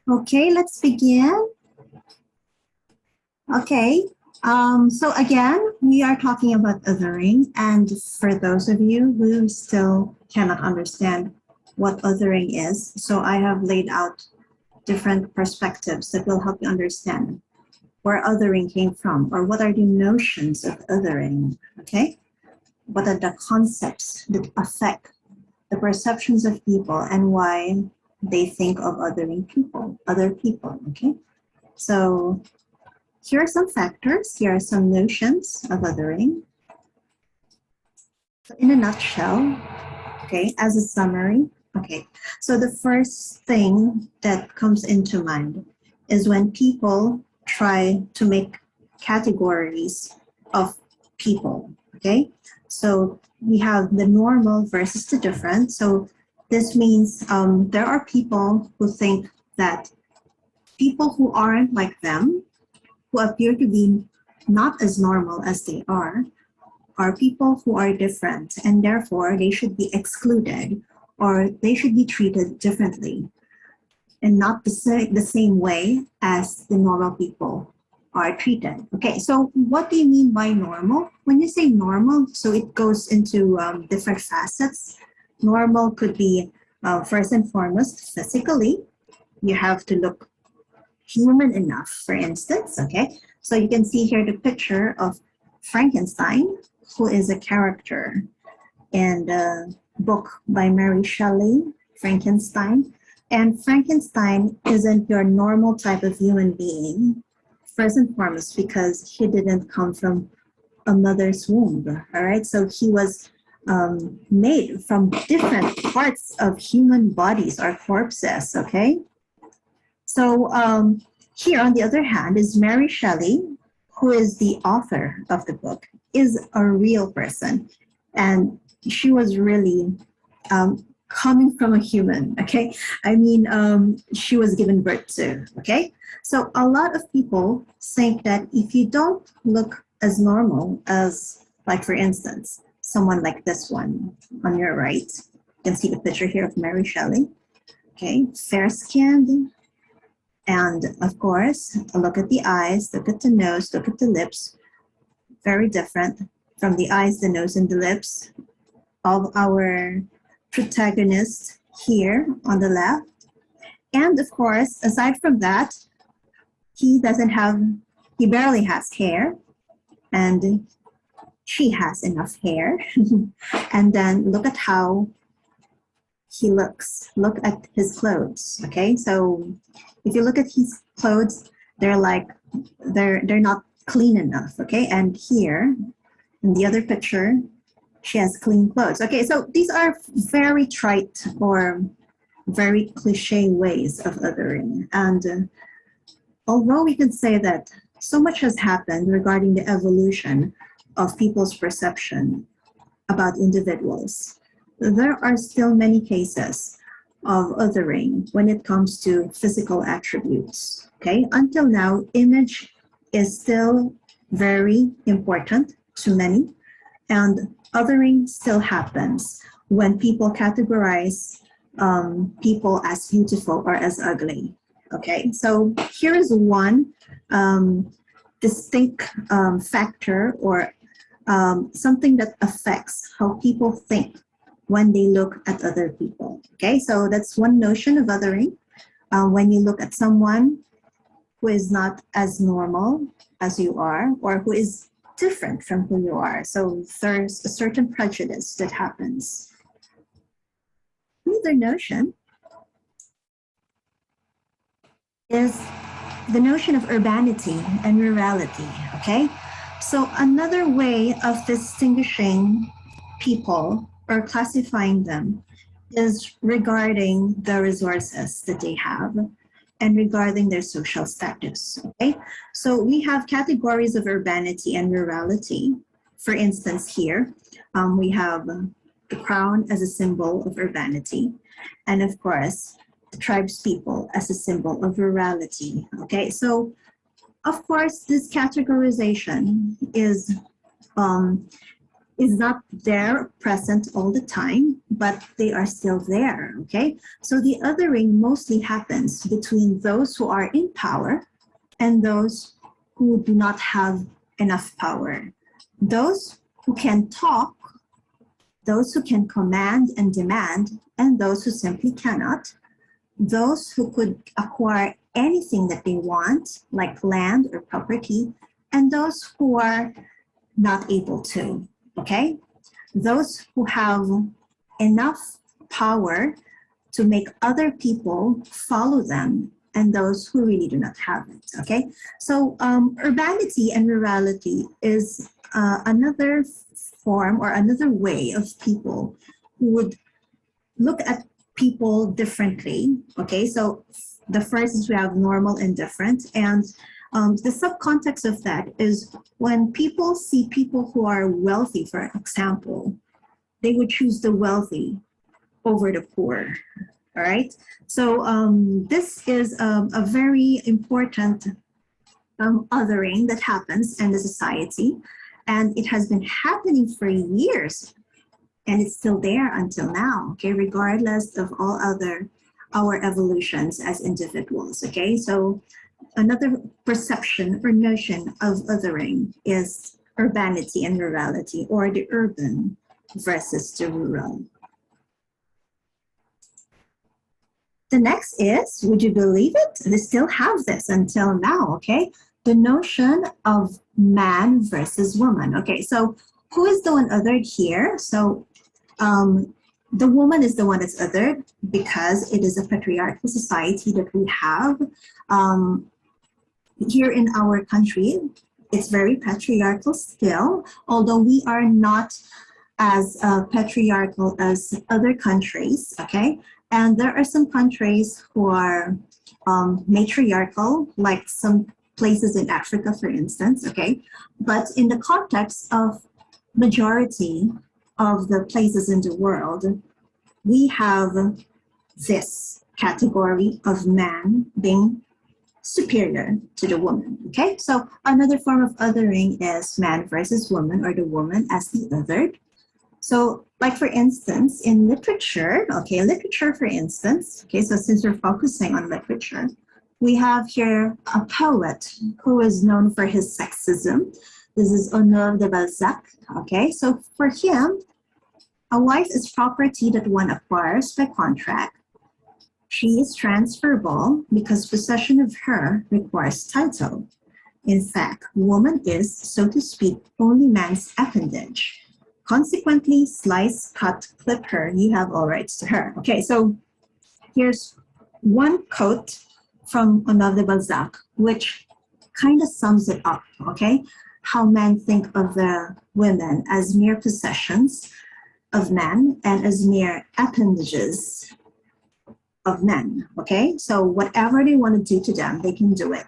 Okay, let's begin. Okay, so again, we are talking about othering, and for those of you who still cannot understand what othering is, so I have laid out different perspectives that will help you understand where othering came from, or what are the notions of othering, okay? What are the concepts that affect the perceptions of people and why they think of othering people, other people, okay? So here are some factors, here are some notions of othering. In a nutshell, okay, as a summary, okay, so the first thing that comes into mind is when people try to make categories of people, okay? So we have the normal versus the different. So this means there are people who think that people who aren't like them, who appear to be not as normal as they are people who are different, and therefore they should be excluded or they should be treated differently and not the same way as the normal people are treated. Okay, so what do you mean by normal? When you say normal, so it goes into different facets. Normal could be, first and foremost, physically. You have to look human enough, for instance, okay? So you can see here the picture of Frankenstein, who is a character in a book by Mary Shelley, Frankenstein. And Frankenstein isn't your normal type of human being, first and foremost, because he didn't come from a mother's womb, all right? So he was made from different parts of human bodies or corpses, okay? So here, on the other hand, is Mary Shelley, who is the author of the book, is a real person. And she was really coming from a human, okay? I mean, she was given birth to, okay? So a lot of people think that if you don't look as normal as, like, for instance, someone like this one on your right, you can see the picture here of Mary Shelley, okay? Fair-skinned, and of course, look at the eyes, look at the nose, look at the lips. Very different from the eyes, the nose, and the lips of our protagonist here on the left. And of course, aside from that, he barely has hair, and she has enough hair. And then look at how he looks. Look at his clothes, okay? So if you look at his clothes, they're not clean enough, okay? And here, in the other picture, she has clean clothes. Okay, so these are very trite or very cliche ways of othering. And although we could say that so much has happened regarding the evolution of people's perception about individuals, there are still many cases of othering when it comes to physical attributes, okay? Until now, image is still very important to many, and othering still happens when people categorize people as beautiful or as ugly, okay? So here is one distinct factor or something that affects how people think when they look at other people, okay? So that's one notion of othering. When you look at someone who is not as normal as you are, or who is different from who you are. So there's a certain prejudice that happens. Another notion is the notion of urbanity and rurality, okay? So another way of distinguishing people or classifying them is regarding the resources that they have and regarding their social status, okay? So we have categories of urbanity and rurality. For instance, here, we have the crown as a symbol of urbanity, and of course, the tribes people as a symbol of rurality, okay? So, of course, this categorization is is not there present all the time, but they are still there, okay? So the othering mostly happens between those who are in power and those who do not have enough power. Those who can talk, those who can command and demand, and those who simply cannot. Those who could acquire anything that they want, like land or property, and those who are not able to, okay? Those who have enough power to make other people follow them, and those who really do not have it, okay? So urbanity and rurality is another form or another way of people who would look at people differently, okay? So the first is we have normal and different, and the subcontext of that is when people see people who are wealthy, for example, they would choose the wealthy over the poor, all right? So this is a very important othering that happens in the society, and it has been happening for years, and it's still there until now, okay, regardless of all our evolutions as individuals, okay? So another perception or notion of othering is urbanity and rurality, or the urban versus the rural. The next is, would you believe it? They still have this until now, okay? The notion of man versus woman, okay? So who is the one othered here? So the woman is the one that's othered because it is a patriarchal society that we have. Here in our country, it's very patriarchal still, although we are not as patriarchal as other countries, okay? And there are some countries who are matriarchal, like some places in Africa, for instance, okay? But in the context of majority of the places in the world, we have this category of man being superior to the woman, okay? So another form of othering is man versus woman, or the woman as the othered. So like for instance, in literature, okay, literature for instance, okay, so since we're focusing on literature, we have here a poet who is known for his sexism. This is Honoré de Balzac, okay? So for him, a wife is property that one acquires by contract. She is transferable because possession of her requires title. In fact, woman is, so to speak, only man's appendage. Consequently, slice, cut, clip her, you have all rights to her. Okay, so here's one quote from Honoré de Balzac, which kind of sums it up, okay? How men think of the women as mere possessions of men and as mere appendages of men, okay? So whatever they want to do to them, they can do it.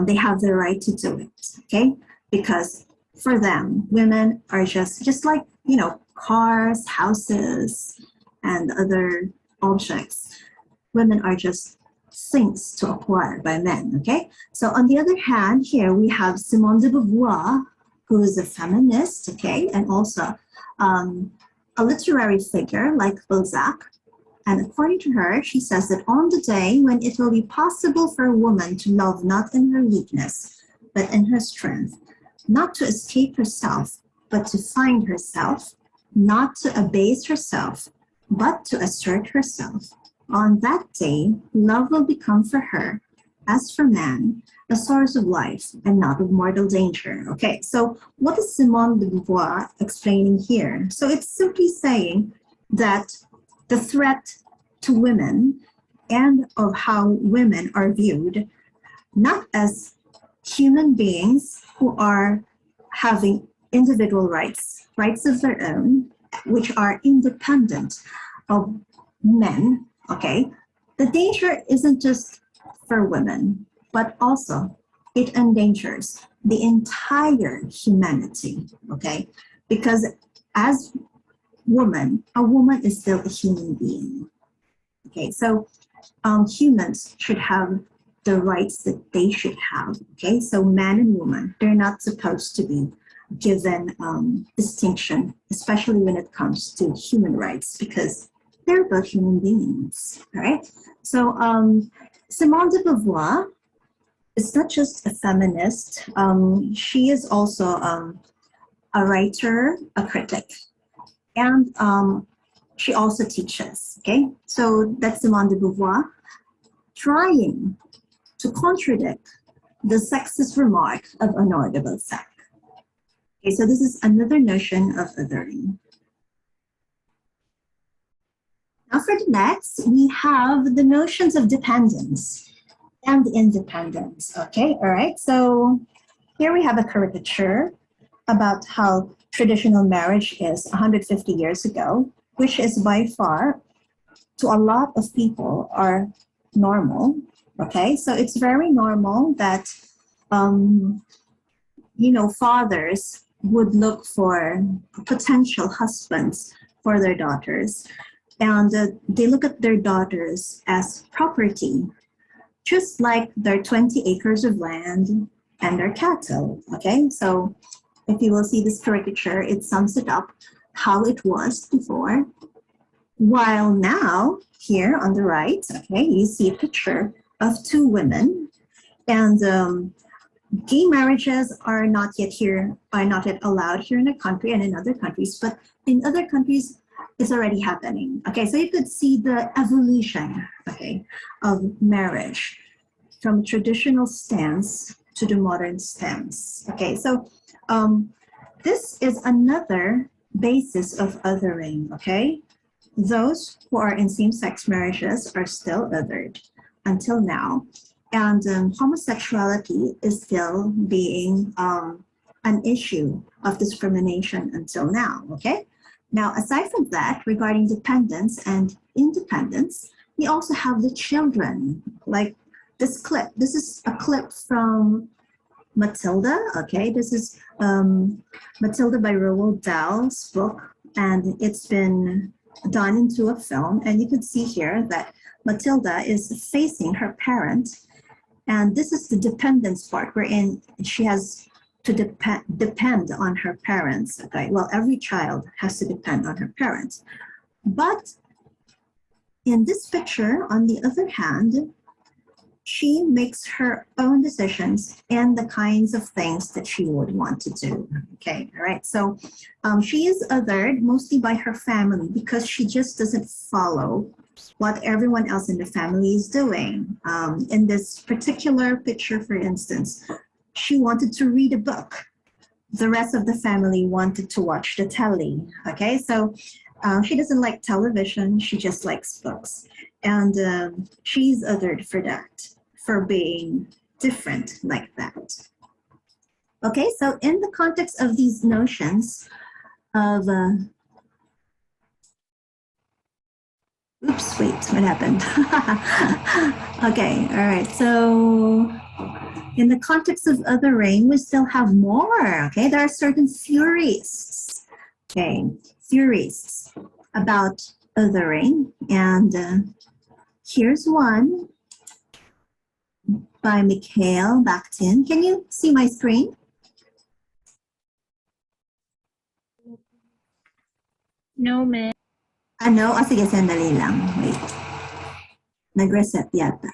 They have the right to do it, okay? Because for them, women are just like, you know, cars, houses, and other objects. Women are just things to acquire by men, okay? So on the other hand, here we have Simone De Beauvoir, who is a feminist, okay? And also a literary figure like Balzac. And according to her, she says that on the day when it will be possible for a woman to love not in her weakness, but in her strength, not to escape herself, but to find herself, not to abase herself, but to assert herself. On that day, love will become for her, as for man, a source of life and not of mortal danger. Okay, so what is Simone de Beauvoir explaining here? So it's simply saying that the threat to women and of how women are viewed, not as human beings who are having individual rights, rights of their own, which are independent of men, okay? The danger isn't just for women, but also it endangers the entire humanity, okay? Because as a woman is still a human being, okay? So humans should have the rights that they should have, okay? So man and woman, they're not supposed to be given distinction, especially when it comes to human rights, because they're both human beings, all right? So Simone de Beauvoir is not just a feminist, she is also a writer, a critic, and she also teaches, okay? So that's Simone de Beauvoir trying to contradict the sexist remark of Honor de Balzac. Okay, so this is another notion of othering. Now for the next, we have the notions of dependence and independence, okay? All right, so here we have a caricature about how traditional marriage is 150 years ago, which is by far, to a lot of people, are normal, okay? So it's very normal that, you know, fathers would look for potential husbands for their daughters, and they look at their daughters as property, just like their 20 acres of land and their cattle, okay? So if you will see this caricature, it sums it up how it was before. While now, here on the right, okay, you see a picture of two women, and gay marriages are not yet allowed here in the country and in other countries, but in other countries, it's already happening. Okay, so you could see the evolution, okay, of marriage from traditional stance to the modern stance. Okay, so this is another basis of othering, okay? Those who are in same-sex marriages are still othered until now. And homosexuality is still being an issue of discrimination until now, okay? Now, aside from that, regarding dependence and independence, we also have the children, like this clip. This is a clip from Matilda, okay? This is Matilda by Roald Dahl's book, and it's been done into a film. And you can see here that Matilda is facing her parent, and this is the dependence part wherein she has to depend on her parents, okay? Well, every child has to depend on her parents. But in this picture, on the other hand, she makes her own decisions and the kinds of things that she would want to do, okay? All right, so she is othered mostly by her family because she just doesn't follow what everyone else in the family is doing. In this particular picture, for instance, she wanted to read a book. The rest of the family wanted to watch the telly, okay? So she doesn't like television, she just likes books. And she's othered for that, for being different like that. Okay, so in the context of these notions of, oops, wait, what happened? Okay, all right, so in the context of othering, we still have more, okay? There are certain theorists, okay? Theorists about othering, and here's one by Mikhail Bakhtin. Can you see my screen? No, ma'am. No? Sige, sandali lang. Wait. Nag-reset yata.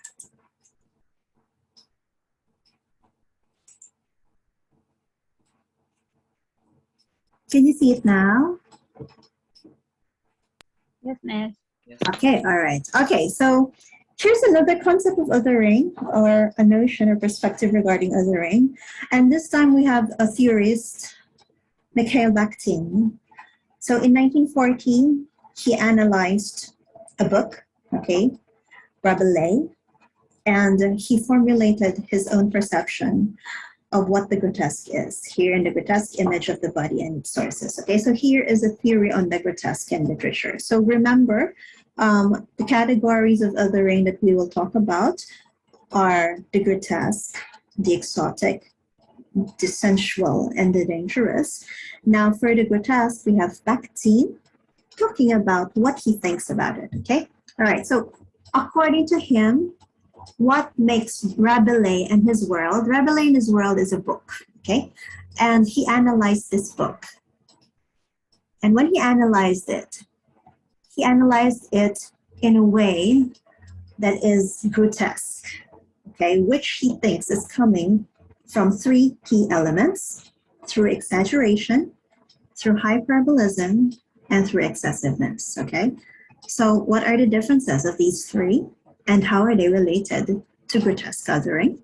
Can you see it now? Yes, ma'am. Okay, all right. Okay, so here's another concept of othering, or a notion or perspective regarding othering. And this time we have a theorist, Mikhail Bakhtin. So in 1914, he analyzed a book, okay, Rabelais, and he formulated his own perception of what the grotesque is, here in the grotesque image of the body and its sources. Okay, so here is a theory on the grotesque in literature. So remember, the categories of othering that we will talk about are the grotesque, the exotic, the sensual, and the dangerous. Now for the grotesque, we have Bakhtin talking about what he thinks about it, okay? All right, so according to him, what makes Rabelais and his world is a book, okay? And he analyzed this book. And when he analyzed it in a way that is grotesque, okay, which he thinks is coming from three key elements: through exaggeration, through hyperbolism, and through excessiveness, okay? So what are the differences of these three, and how are they related to grotesque othering?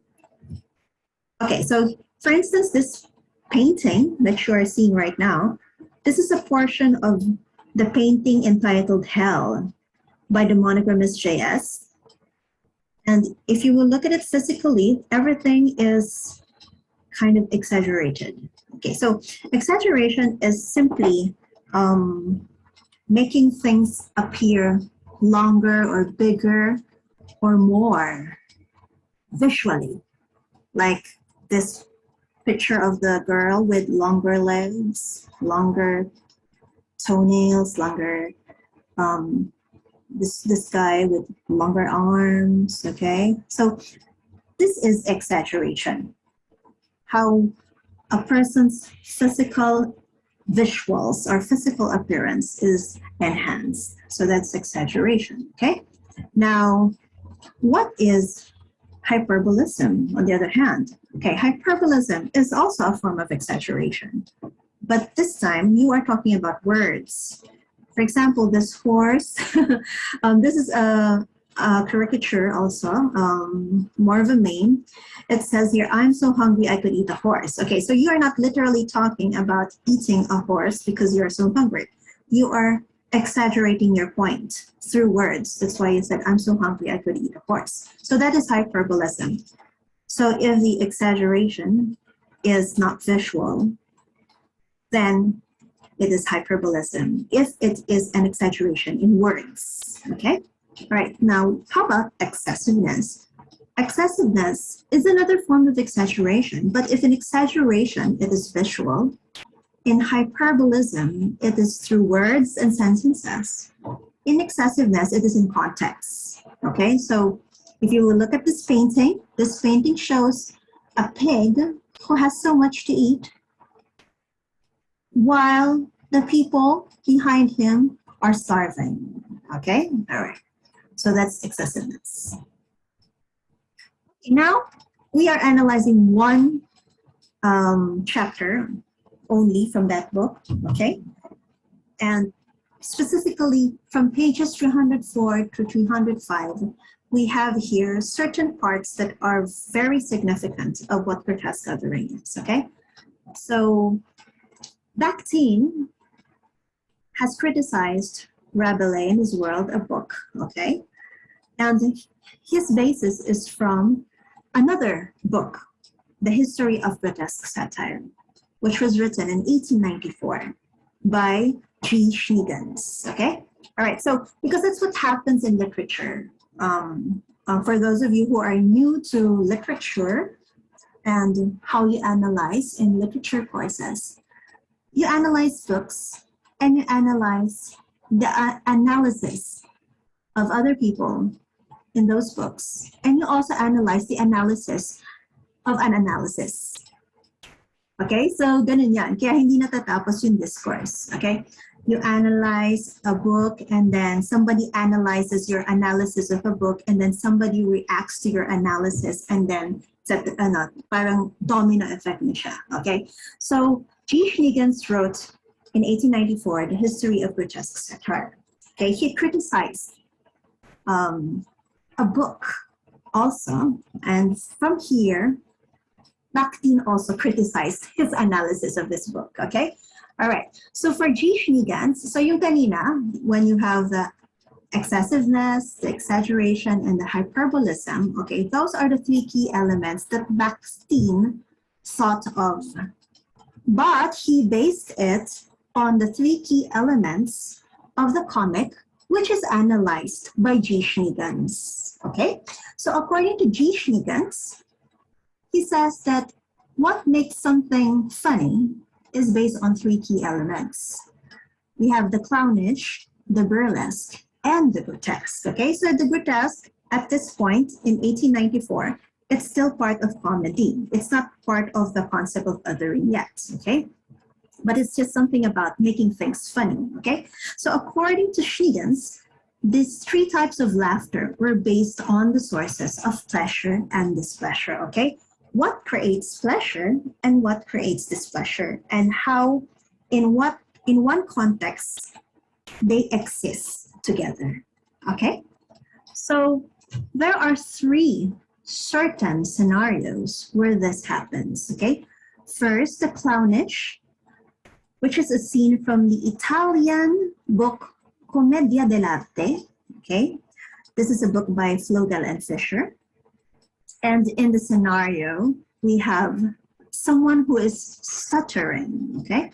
Okay, so for instance, this painting that you are seeing right now, this is a portion of the painting entitled Hell by the monogamist J.S. And if you will look at it physically, everything is kind of exaggerated. Okay, so exaggeration is simply making things appear longer or bigger or more visually. Like this picture of the girl with longer legs, longer toenails, longer, this guy with longer arms, okay? So this is exaggeration. How a person's physical visuals or physical appearance is enhanced. So that's exaggeration, okay? Now, what is hyperbolism, on the other hand? Okay, hyperbolism is also a form of exaggeration, but this time you are talking about words. For example, this horse, this is a caricature also, more of a meme. It says here, "I'm so hungry I could eat a horse." Okay, so you are not literally talking about eating a horse because you're so hungry. You are exaggerating your point through words. That's why you said, "I'm so hungry I could eat a horse." So that is hyperbolism. So if the exaggeration is not visual, then it is hyperbolism. If it is an exaggeration in words, okay? All right, now how about excessiveness? Excessiveness is another form of exaggeration, but if in exaggeration it is visual, in hyperbolism it is through words and sentences. In excessiveness, it is in context, okay? So if you will look at this painting shows a pig who has so much to eat, while the people behind him are starving, okay? All right. So that's excessiveness. Now we are analyzing one chapter only from that book, okay? And specifically from pages 304 to 305, we have here certain parts that are very significant of what grotesque othering is, okay? So Bakhtin has criticized Rabelais in his world, a book, okay? And his basis is from another book, The History of Grotesque Satire, which was written in 1894 by G. Schniegans, okay? All right, so because that's what happens in literature. For those of you who are new to literature and how you analyze in literature courses, you analyze books and you analyze the analysis of other people in those books. And you also analyze the analysis of an analysis. Okay, so ganun yan. Kaya hindi natatapos yung discourse. Okay, you analyze a book and then somebody analyzes your analysis of a book and then somebody reacts to your analysis and then parang domino effect na siya. Okay, so G. Schniegans wrote in 1894 The History of Grotesque Satire. Okay, he criticized a book also, and from here Bakhtin also criticized his analysis of this book, okay? All right, so for G. Schniegans, so yung kanina, when you have the excessiveness, the exaggeration, and the hyperbolism, okay, those are the three key elements that Bakhtin thought of. But he based it on the three key elements of the comic, which is analyzed by G. Schniegans, okay? So according to G. Schniegans, he says that what makes something funny is based on three key elements. We have the clownish, the burlesque, and the grotesque, okay? So the grotesque, at this point in 1894, it's still part of comedy. It's not part of the concept of othering yet, okay? But it's just something about making things funny, okay? So according to Shiggins, these three types of laughter were based on the sources of pleasure and displeasure, okay? What creates pleasure and what creates displeasure, and how, in one context, they exist together, okay? So there are three certain scenarios where this happens, okay? First, the clownish, which is a scene from the Italian book Commedia dell'arte, okay? This is a book by Flodel and Fisher. And in the scenario, we have someone who is stuttering, okay?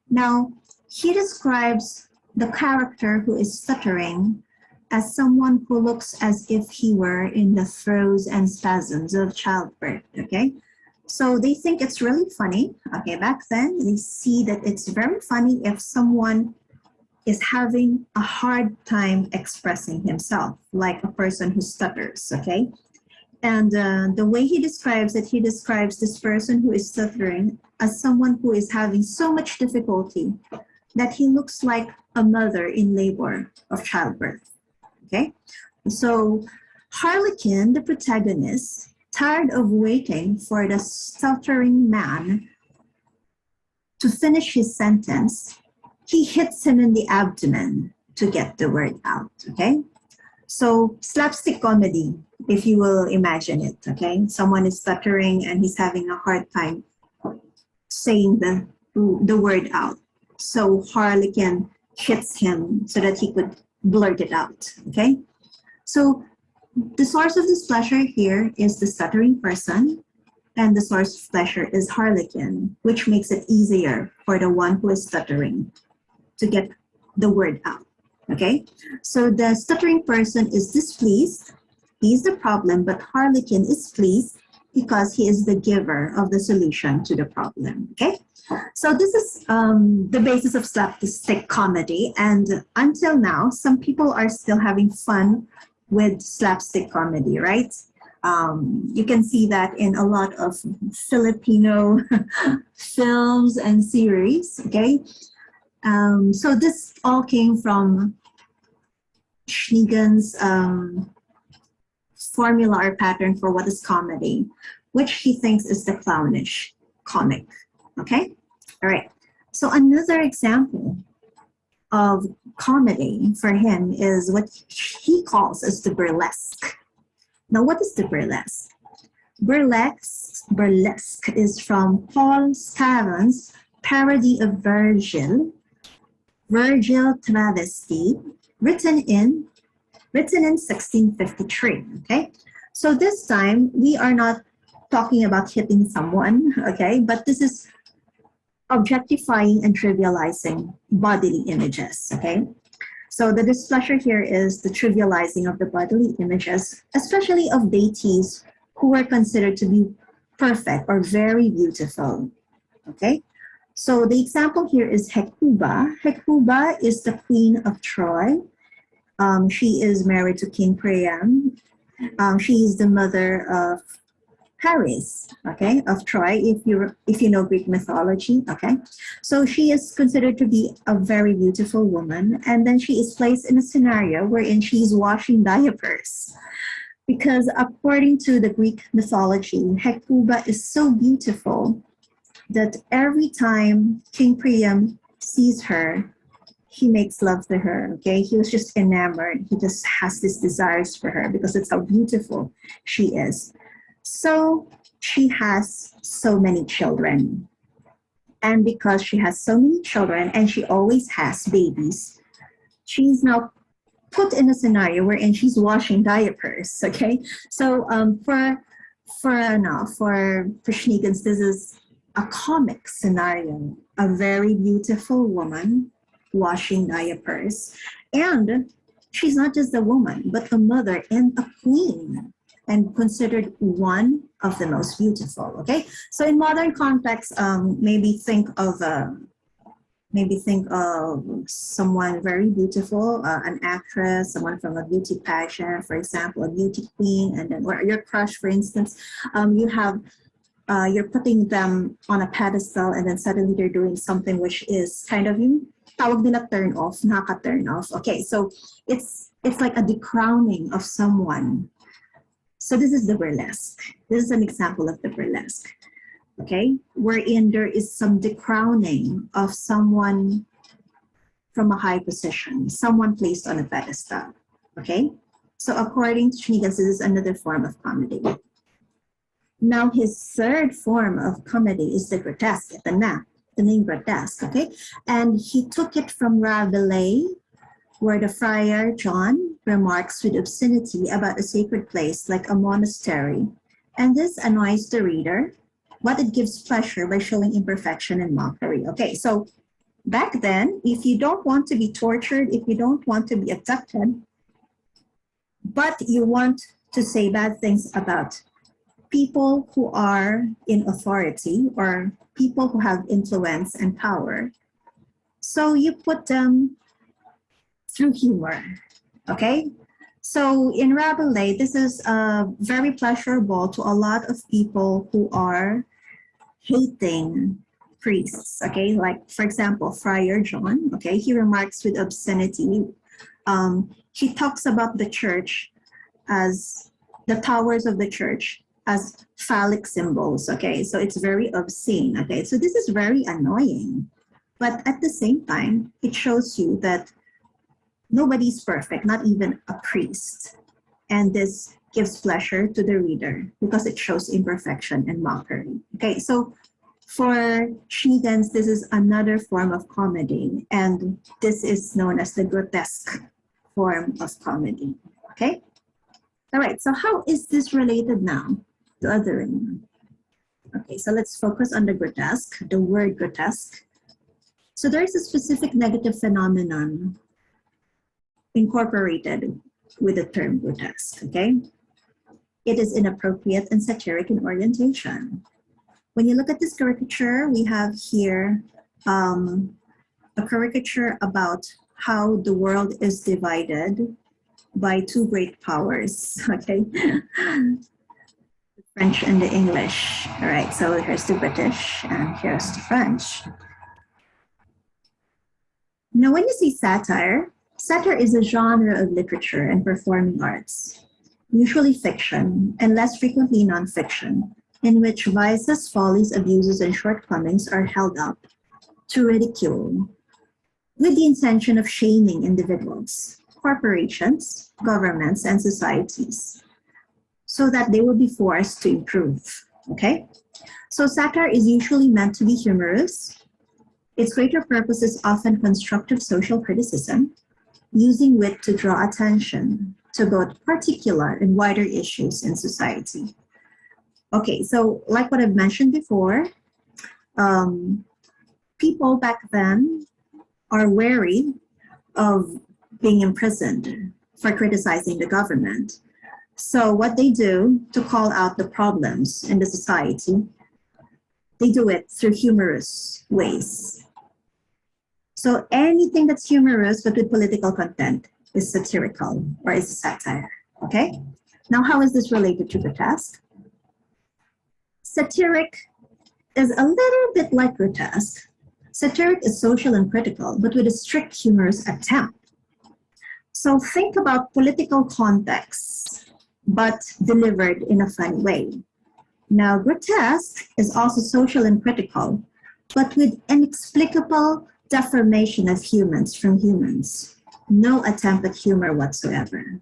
Now, he describes the character who is stuttering as someone who looks as if he were in the throes and spasms of childbirth, okay? So they think it's really funny, okay? Back then, they see that it's very funny if someone is having a hard time expressing himself, like a person who stutters, okay? And the way he describes it, he describes this person who is stuttering as someone who is having so much difficulty that he looks like a mother in labor of childbirth, okay? So Harlequin, the protagonist, tired of waiting for the stuttering man to finish his sentence, he hits him in the abdomen to get the word out, okay? So slapstick comedy, if you will imagine it, okay? Someone is stuttering and he's having a hard time saying the word out. So Harlequin hits him so that he could blurt it out, okay? So the source of displeasure here is the stuttering person, and the source of pleasure is Harlequin, which makes it easier for the one who is stuttering to get the word out, okay? So the stuttering person is displeased. He's the problem, but Harlequin is pleased because he is the giver of the solution to the problem, okay? So this is the basis of slapstick comedy, and until now, some people are still having fun with slapstick comedy, right? You can see that in a lot of Filipino films and series, okay? So this all came from Schneegan's formula or pattern for what is comedy, which he thinks is the clownish comic, okay? All right, so another example of comedy for him is what he calls as the burlesque. Now, what is the burlesque? Burlesque is from Paul Scarron's parody of Virgil Travesty, written in 1653, okay? So this time, we are not talking about hitting someone, okay? But this is objectifying and trivializing bodily images, okay? So the displeasure here is the trivializing of the bodily images, especially of deities who are considered to be perfect or very beautiful, okay? So the example here is Hecuba. Hecuba is the queen of Troy. She is married to King Priam. She is the mother of Paris, okay, of Troy, if you know Greek mythology, okay? So she is considered to be a very beautiful woman, and then she is placed in a scenario wherein she's washing diapers. Because according to the Greek mythology, Hecuba is so beautiful that every time King Priam sees her, he makes love to her, okay? He was just enamored. He just has these desires for her because that's how beautiful she is. So she has so many children. And because she has so many children and she always has babies, she's now put in a scenario wherein she's washing diapers, okay? So for Schneegan's, this is a comic scenario, a very beautiful woman washing diapers. And she's not just a woman, but a mother and a queen, and considered one of the most beautiful, okay? So in modern context, maybe think of Maybe think of someone very beautiful, an actress, someone from a beauty pageant, for example, a beauty queen, and then or your crush, for instance. You're putting them on a pedestal, and then suddenly they're doing something which is kind of yung tawag nila turn off, nakaka-turn off. Okay, so it's like a decrowning of someone. So this is the burlesque. This is an example of the burlesque. Okay, wherein there is some decrowning of someone from a high position, someone placed on a pedestal. Okay, so according to Schneegans, this is another form of comedy. Now, his third form of comedy is the grotesque, the name grotesque, okay? And he took it from Rabelais, where the friar John remarks with obscenity about a sacred place like a monastery. And this annoys the reader, but it gives pleasure by showing imperfection and mockery. Okay, so back then, if you don't want to be tortured, if you don't want to be abducted, but you want to say bad things about people who are in authority or people who have influence and power, so you put them through humor, okay? So in Rabelais, this is very pleasurable to a lot of people who are hating priests, okay? Like, for example, Friar John, okay? He remarks with obscenity. He talks about the church as the towers of the church as phallic symbols, okay? So it's very obscene, okay? So this is very annoying. But at the same time, it shows you that nobody's perfect, not even a priest. And this gives pleasure to the reader because it shows imperfection and mockery. Okay, so for Schneegans, this is another form of comedy, and this is known as the grotesque form of comedy, okay? All right, so how is this related now to othering? Okay, so let's focus on the grotesque, the word grotesque. So there's a specific negative phenomenon incorporated with the term grotesque, okay? It is inappropriate and satiric in orientation. When you look at this caricature, we have here a caricature about how the world is divided by two great powers, okay? The French and the English. All right, so here's the British and here's the French. Now, when you see satire, satire is a genre of literature and performing arts, usually fiction and less frequently nonfiction, in which vices, follies, abuses, and shortcomings are held up to ridicule with the intention of shaming individuals, corporations, governments, and societies so that they will be forced to improve, okay? So satire is usually meant to be humorous. Its greater purpose is often constructive social criticism, using wit to draw attention to both particular and wider issues in society. Okay, so like what I've mentioned before, people back then are wary of being imprisoned for criticizing the government. So what they do to call out the problems in the society, they do it through humorous ways. So anything that's humorous but with political content is satirical or is satire, okay? Now, how is this related to grotesque? Satiric is a little bit like grotesque. Satiric is social and critical, but with a strict humorous attempt. So think about political contexts, but delivered in a funny way. Now, grotesque is also social and critical, but with inexplicable deformation of humans from humans. No attempt at humor whatsoever.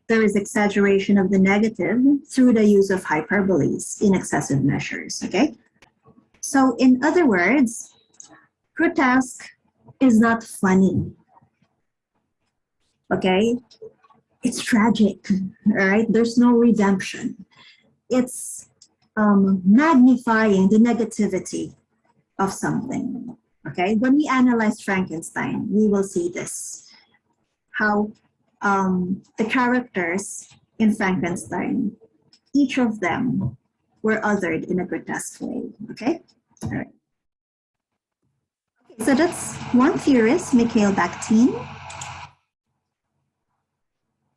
There is exaggeration of the negative through the use of hyperboles in excessive measures, okay? So in other words, grotesque is not funny, okay? It's tragic, all right? There's no redemption. It's magnifying the negativity of something, okay? When we analyze Frankenstein, we will see this, how the characters in Frankenstein, each of them were othered in a grotesque way, okay? All right. So that's one theorist, Mikhail Bakhtin.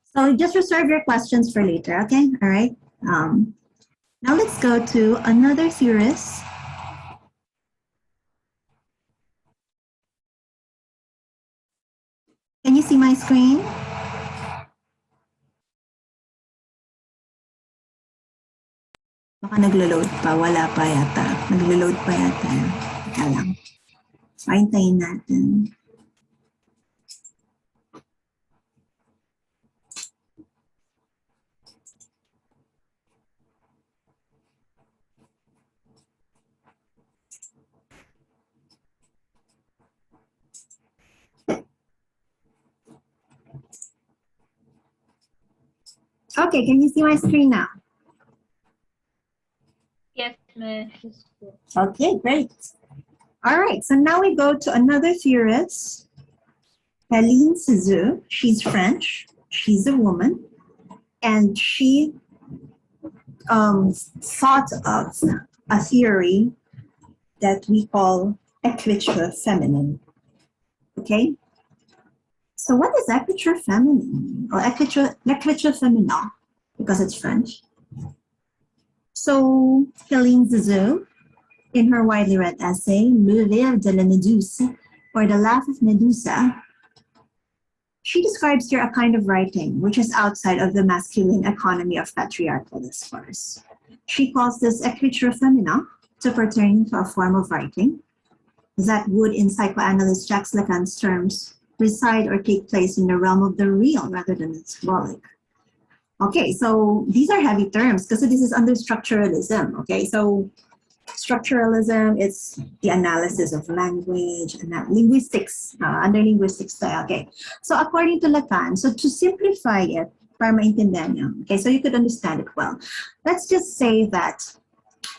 So just reserve your questions for later, okay? All right. Now let's go to another theorist. Can you see my screen? Baka naglo-load pa. Wala pa yata. Naglo-load pa yata. Teka lang. Pahintayin natin. Okay, can you see my screen now? Yes, Miss. Okay, great. All right, so now we go to another theorist, Hélène Cixous. She's French. She's a woman. And she thought of a theory that we call écriture feminine. Okay? So what is écriture feminine? Or l'écriture féminin, because it's French. So Hélène Cixous, in her widely read essay, Le rire de la Méduse, or The Laugh of Medusa, she describes here a kind of writing which is outside of the masculine economy of patriarchal discourse. She calls this écriture féminin to pertain to a form of writing that would, in psychoanalyst Jacques Lacan's terms, reside or take place in the realm of the real rather than the symbolic. Okay, so these are heavy terms because this is under structuralism. Okay, so structuralism is the analysis of language and linguistics, under linguistics. Okay, so according to Lacan, so to simplify it, para maintindihan niyo, okay, so you could understand it well. Let's just say that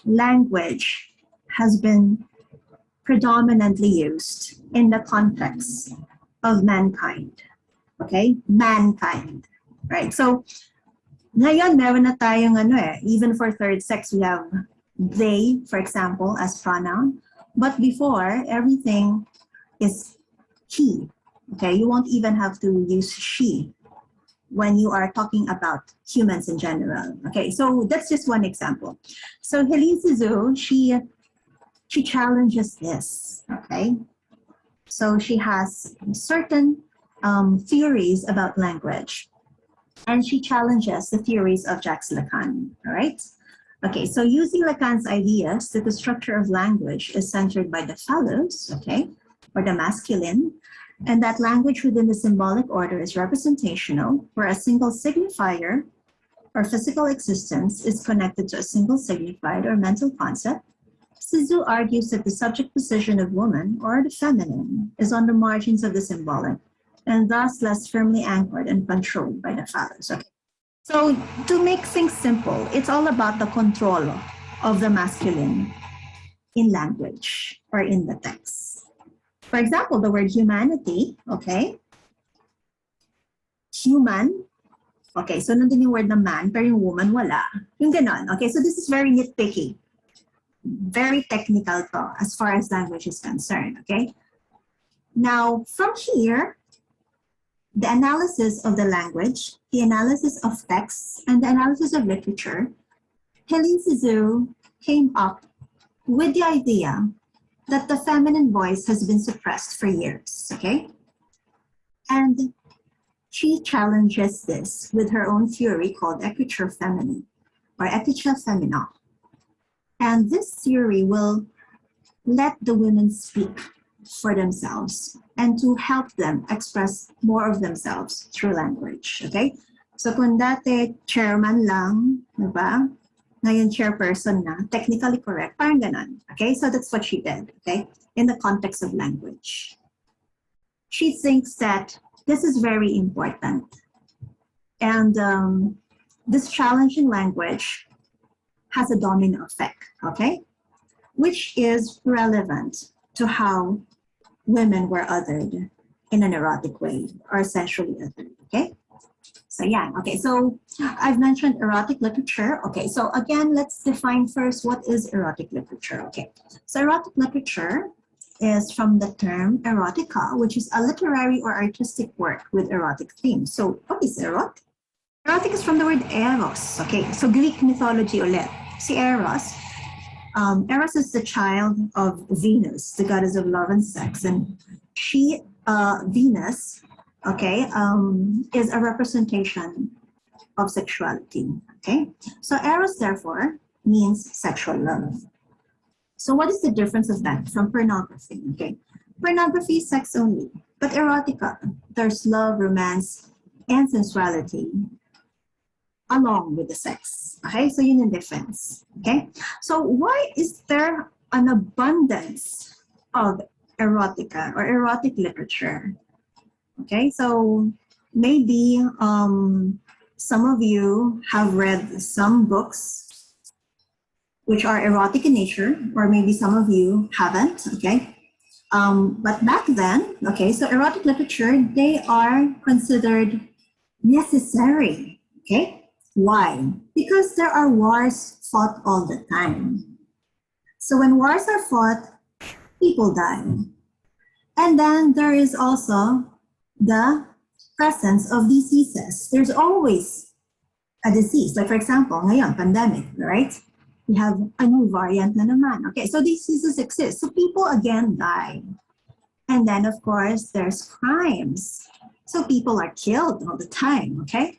language has been predominantly used in the context of mankind. Okay, mankind, right? So ngayon, meron na tayong even for third sex, we have they, for example, as pronoun. But before, everything is he. Okay, you won't even have to use she when you are talking about humans in general. Okay, so that's just one example. So Hélène Cixous, she challenges this. Okay, so she has certain theories about language. And she challenges the theories of Jacques Lacan, all right? Okay, so using Lacan's ideas that the structure of language is centered by the phallus, okay, or the masculine, and that language within the symbolic order is representational, where a single signifier or physical existence is connected to a single signified or mental concept, Cixous argues that the subject position of woman, or the feminine, is on the margins of the symbolic, and thus less firmly anchored and controlled by the phallus. Okay. So to make things simple, it's all about the control of the masculine in language or in the text. For example, the word humanity, okay? Human, okay, so nandun yung word na man, pero yung woman, wala. Yung ganon, okay? So this is very nitpicky. Very technical to, as far as language is concerned, okay? Now, from here, the analysis of the language, the analysis of texts, and the analysis of literature, Hélène Cixous came up with the idea that the feminine voice has been suppressed for years, okay? And she challenges this with her own theory called écriture féminine, or écriture féminin. And this theory will let the women speak for themselves and to help them express more of themselves through language, okay? So kung dati chairman lang, diba? Ngayon chairperson na, technically correct, parang ganon, okay? So that's what she did, okay? In the context of language. She thinks that this is very important. And this challenge in language has a domino effect, okay? Which is relevant to how women were othered in an erotic way or sexually othered, okay? So yeah, okay, so I've mentioned erotic literature. Okay, so again, let's define first what is erotic literature, okay? So erotic literature is from the term erotica, which is a literary or artistic work with erotic themes. So what is erotic? Erotic is from the word eros. Okay, so Greek mythology ulit. Si Eros. Eros is the child of Venus, the goddess of love and sex. And she, Venus, okay, is a representation of sexuality. Okay, so Eros, therefore, means sexual love. So what is the difference of that from pornography? Okay, pornography is sex only, but erotica, there's love, romance, and sensuality along with the sex. Okay, so yun yung difference. Okay, so why is there an abundance of erotica or erotic literature? Okay, so maybe some of you have read some books which are erotic in nature, or maybe some of you haven't, okay? But back then, okay, so erotic literature, they are considered necessary, okay? Why? Because there are wars fought all the time. So when wars are fought, people die. And then there is also the presence of diseases. There's always a disease. Like for example, ngayon, pandemic, right? We have a new variant na naman. Okay, so diseases exist. So people again die. And then of course, there's crimes. So people are killed all the time, okay?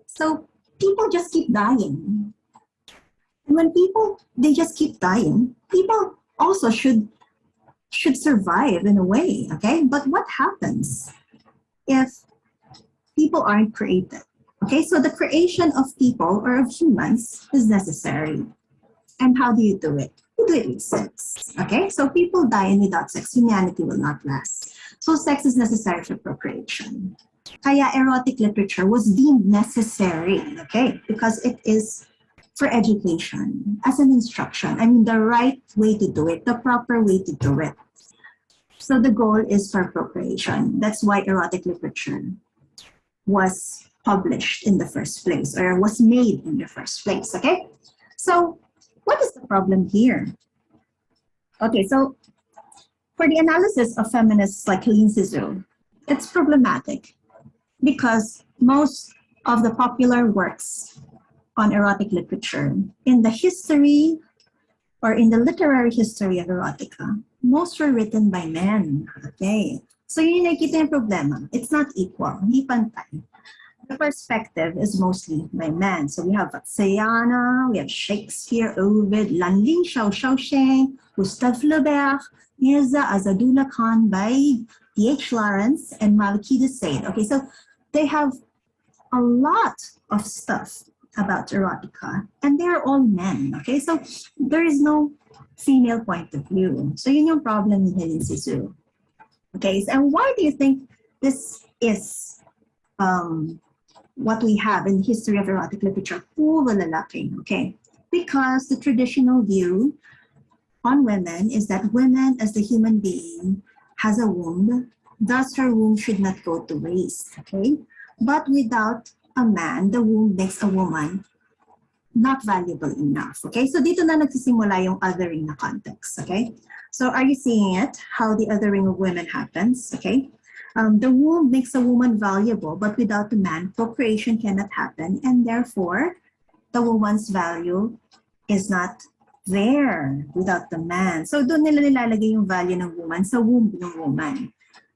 So people just keep dying. And when people, they just keep dying, people also should survive in a way, okay? But what happens if people aren't created? Okay, so the creation of people or of humans is necessary. And how do you do it? You do it with sex, okay? So people die, and without sex, humanity will not last. So sex is necessary for procreation. Kaya erotic literature was deemed necessary, okay? Because it is for education, as an instruction. I mean, the right way to do it, the proper way to do it. So the goal is for procreation. That's why erotic literature was published in the first place, or was made in the first place, okay? So what is the problem here? Okay, so for the analysis of feminists like Helene Cixous, it's problematic because most of the popular works on erotic literature in the history or in the literary history of erotica, most were written by men, okay? So yun yung nakikita yung problema. It's not equal, hindi pantay. The perspective is mostly by men. So we have Sayana, we have Shakespeare, Ovid, Lanling Xiaoxiang, Gustave Flaubert, Mirza Azadullah Khan by D.H. Lawrence, and Maliki de Sade. Okay, so they have a lot of stuff about erotica, and they're all men. Okay, so there is no female point of view. So yun yung problem ni Helene Cixous. Okay, and why do you think this is what we have in the history of erotic literature? Puro lalaki, okay? Because the traditional view on women is that women as the human being has a womb, thus her womb should not go to waste, okay? But without a man, the womb makes a woman not valuable enough, okay? So dito na nagsisimula yung othering na context, okay? So are you seeing it, how the othering of women happens, okay? The womb makes a woman valuable, but without a man, procreation cannot happen, and therefore, the woman's value is not there without the man. So doon nila nilalagay yung value ng woman sa womb ng woman.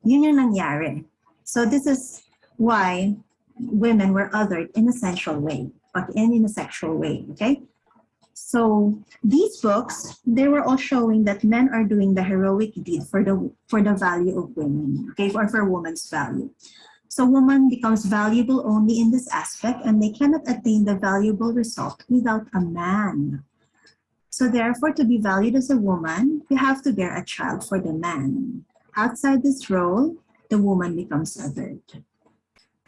Yun yung nangyari. So this is why women were othered in a sensual way, and in a sexual way, okay? So these books, they were all showing that men are doing the heroic deed for the value of women, okay, or for woman's value. So woman becomes valuable only in this aspect, and they cannot attain the valuable result without a man. So therefore, to be valued as a woman, you have to bear a child for the man. Outside this role, the woman becomes othered.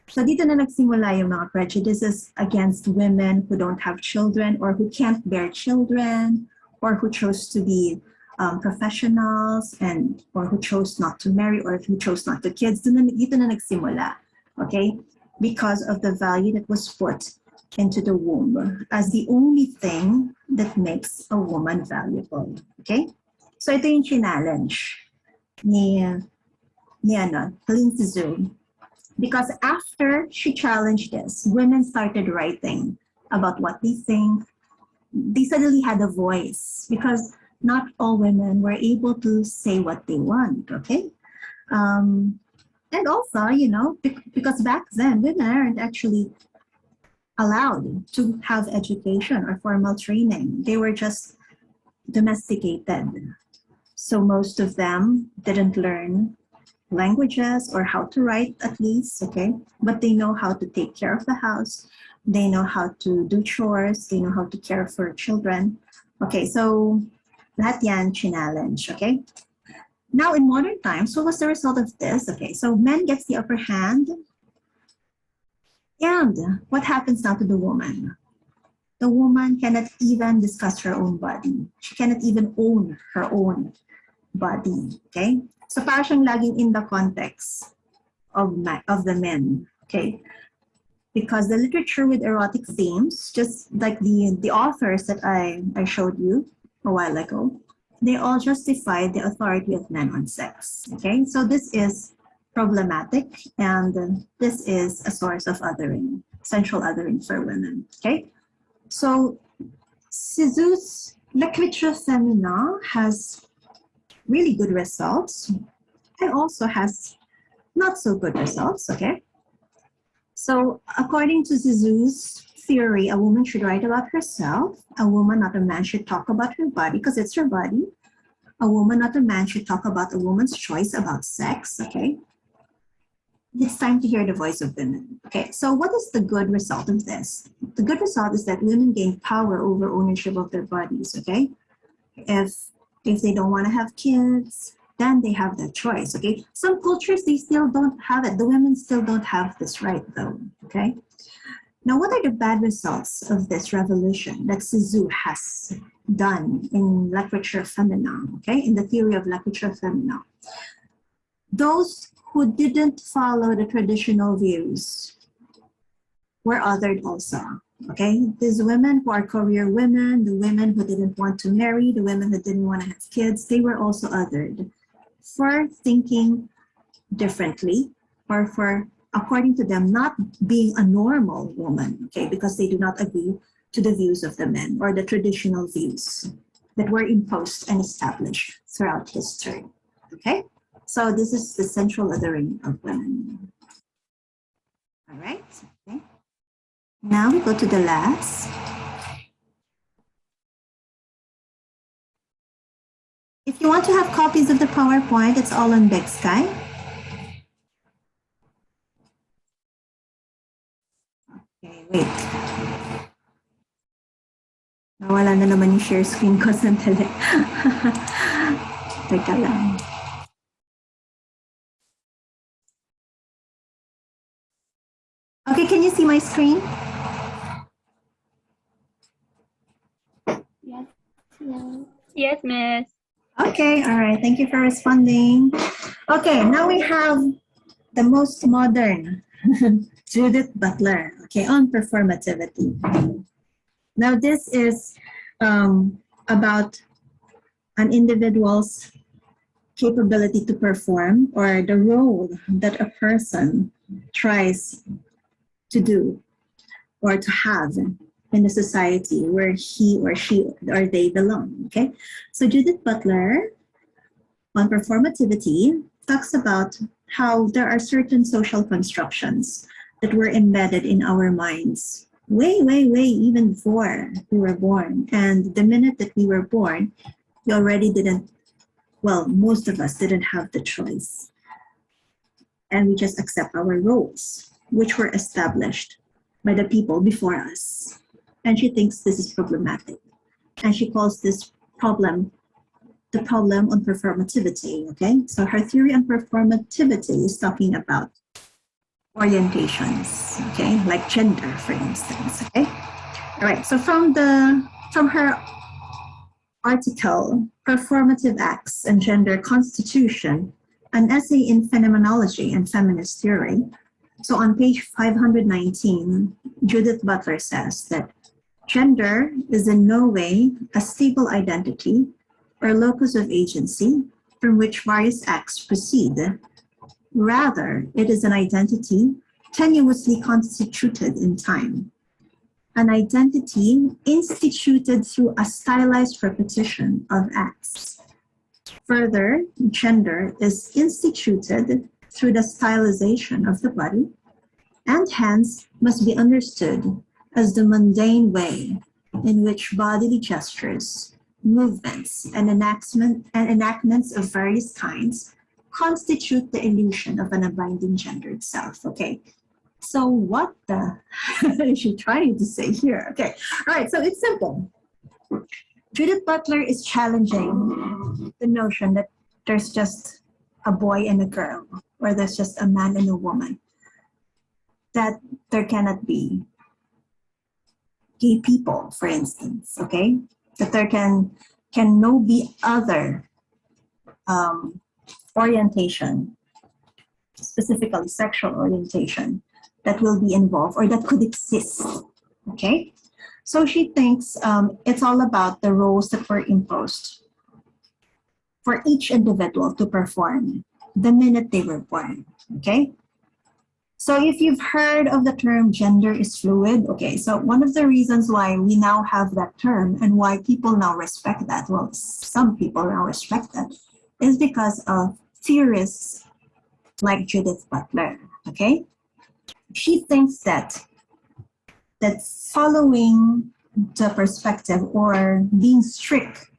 So dito na nagsimula yung mga prejudices against women who don't have children or who can't bear children or who chose to be professionals or who chose not to marry or who chose not to kids. Dito na nagsimula, okay? Because of the value that was put into the womb as the only thing that makes a woman valuable, okay? So ito yung challenge. Helene Cixous. Because after she challenged this, women started writing about what they think. They suddenly had a voice because not all women were able to say what they want, okay? And also, because back then women aren't actually allowed to have education or formal training. They were just domesticated. So most of them didn't learn languages or how to write at least, okay? But they know how to take care of the house. They know how to do chores. They know how to care for children. Okay, so lahat yan challenge, okay? Now in modern times, what was the result of this? Okay, so men gets the upper hand. And what happens now to the woman? The woman cannot even discuss her own body. She cannot even own her own body, okay? So parang siyang laging in the context of the men, okay? Because the literature with erotic themes, just like the authors that I showed you a while ago, they all justify the authority of men on sex, okay? So this is problematic, and this is a source of othering, central othering for women, okay? So Cixous' Cliche Feminine has really good results and also has not so good results, okay? So according to Cixous' theory, a woman should write about herself. A woman, not a man, should talk about her body because it's her body. A woman, not a man, should talk about a woman's choice about sex, okay? It's time to hear the voice of women. Okay, so what is the good result of this? The good result is that women gain power over ownership of their bodies, okay? If they don't want to have kids, then they have that choice, okay? Some cultures, they still don't have it. The women still don't have this right though, okay? Now, what are the bad results of this revolution that Cixous has done in literature feminine, okay? In the theory of literature feminine. Those who didn't follow the traditional views were othered also, okay? These women who are career women, the women who didn't want to marry, the women who didn't want to have kids, they were also othered for thinking differently or for, according to them, not being a normal woman, okay? Because they do not agree to the views of the men or the traditional views that were imposed and established throughout history, okay? So this is the central othering of women. All right, okay. Now we go to the last. If you want to have copies of the PowerPoint, it's all on Big Sky. Okay, wait. Nawala na naman yung share screen ko sandali. Teka lang. Okay, can you see my screen? Yes, yes. Yes, miss. Okay, all right. Thank you for responding. Okay, now we have the most modern Judith Butler, okay, on performativity. Now this is about an individual's capability to perform or the role that a person tries to do or to have in a society where he or she or they belong, okay? So Judith Butler on performativity talks about how there are certain social constructions that were embedded in our minds way even before we were born. And the minute that we were born, we already didn't, well, most of us didn't have the choice. And we just accept our roles, which were established by the people before us. And she thinks this is problematic. And she calls this problem the problem on performativity, okay? So her theory on performativity is talking about orientations, okay? Like gender, for instance, okay? All right, so from her article, Performative Acts and Gender Constitution, an essay in phenomenology and feminist theory. So on page 519, Judith Butler says that gender is in no way a stable identity or locus of agency from which various acts proceed. Rather, it is an identity tenuously constituted in time, an identity instituted through a stylized repetition of acts. Further, gender is instituted through the stylization of the body, and hence must be understood as the mundane way in which bodily gestures, movements, and enactments of various kinds constitute the illusion of an abiding gendered self. Okay, so what the is she trying to say here? Okay, all right, so it's simple. Judith Butler is challenging the notion that there's just a boy and a girl, or there's just a man and a woman, that there cannot be gay people, for instance, okay? That there can no be other orientation, specifically sexual orientation, that will be involved or that could exist, okay? So she thinks it's all about the roles that were imposed for each individual to perform the minute they were born, okay? So if you've heard of the term gender is fluid, okay, so one of the reasons why we now have that term and why people now respect that, well, some people now respect that, is because of theorists like Judith Butler, okay? She thinks that following the perspective or being strict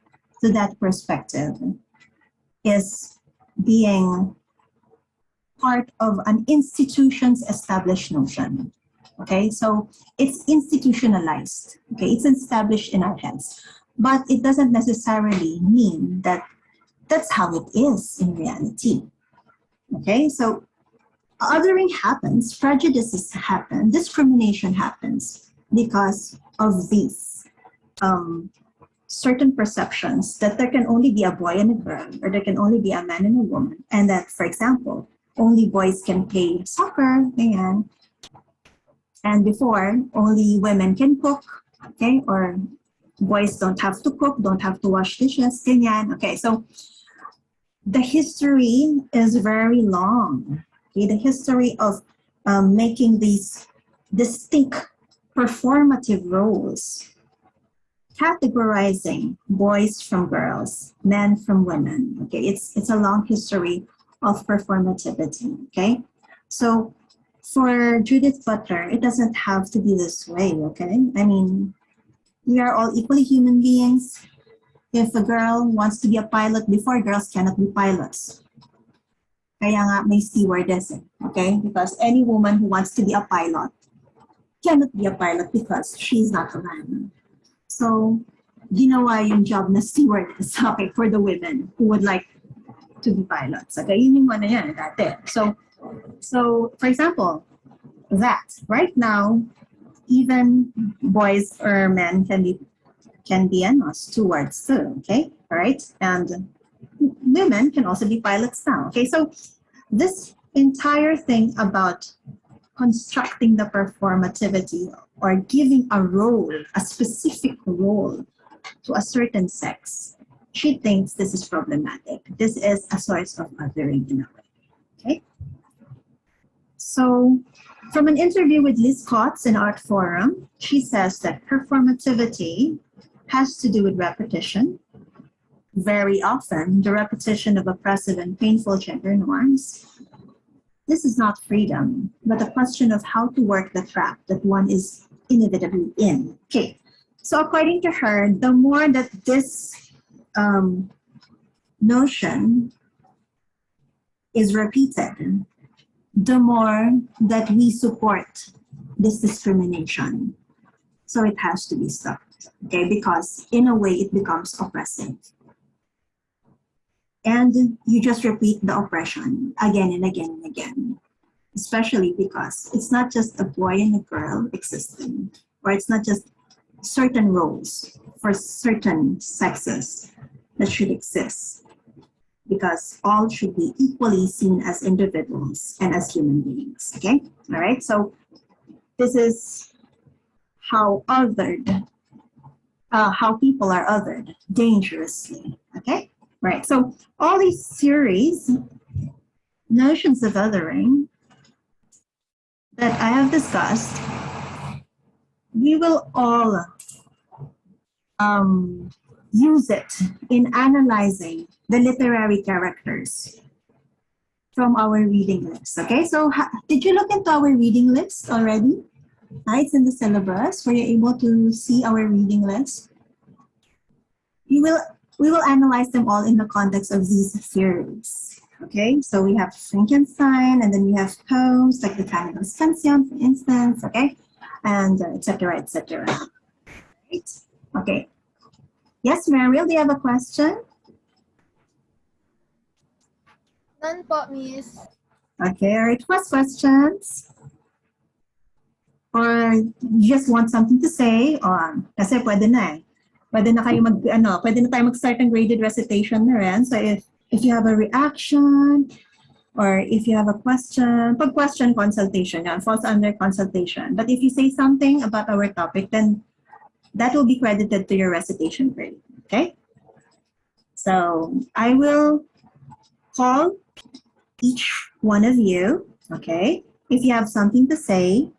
to that perspective is being part of an institution's established notion, okay? So it's institutionalized, okay? It's established in our heads, but it doesn't necessarily mean that that's how it is in reality, okay? So othering happens, prejudices happen, discrimination happens because of these certain perceptions that there can only be a boy and a girl, or there can only be a man and a woman, and that, for example, only boys can play soccer, and before, only women can cook, okay? Or boys don't have to cook, don't have to wash dishes, okay? So the history is very long, okay? The history of making these distinct performative roles, categorizing boys from girls, men from women, okay? It's a long history of performativity, okay? So for Judith Butler, it doesn't have to be this way, okay? I mean, we are all equally human beings. If a girl wants to be a pilot, before, girls cannot be pilots. Kaya nga may stewardess, okay? Because any woman who wants to be a pilot cannot be a pilot because she's not a man. So, ginawa yung job na stewardess, okay, for the women who would like to be pilots. Okay, yun yung ano yan, dati. So, for example, that right now, even boys or men can be stewards too, okay? All right, and women can also be pilots now, okay? So this entire thing about constructing the performativity or giving a role, a specific role to a certain sex, she thinks this is problematic. This is a source of othering in a way, okay? So from an interview with Liz Kotz in Art Forum, she says that performativity has to do with repetition. Very often, the repetition of oppressive and painful gender norms. This is not freedom, but a question of how to work the trap that one is inevitably in. Okay, so according to her, the more that this notion is repeated, the more that we support this discrimination. So it has to be stopped, okay? Because in a way, it becomes oppressive. And you just repeat the oppression again and again and again, especially because it's not just a boy and a girl existing, or it's not just certain roles for certain sexes that should exist, because all should be equally seen as individuals and as human beings, okay? All right, so this is how how people are othered dangerously, okay? Right. So all these series, notions of othering that I have discussed, we will all use it in analyzing the literary characters from our reading list. Okay, so did you look into our reading list already? It's in the syllabus. Were you able to see our reading list? We will analyze them all in the context of these theories. Okay, so we have Frankenstein, and then we have poems like the Cannibal Pension, for instance. Okay, and etc. etc. Right? Okay. Yes, Mariel, do you have a question? None po, Miss. Okay, all right. First questions? Or you just want something to say? Kasi pwede na eh. Pwede na kayo pwede na tayo mag-start ng graded recitation na rin. So if you have a reaction, or if you have a question, pag question, consultation, yan, falls under consultation. But if you say something about our topic, then that will be credited to your recitation grade, okay? So I will call each one of you, okay? If you have something to say,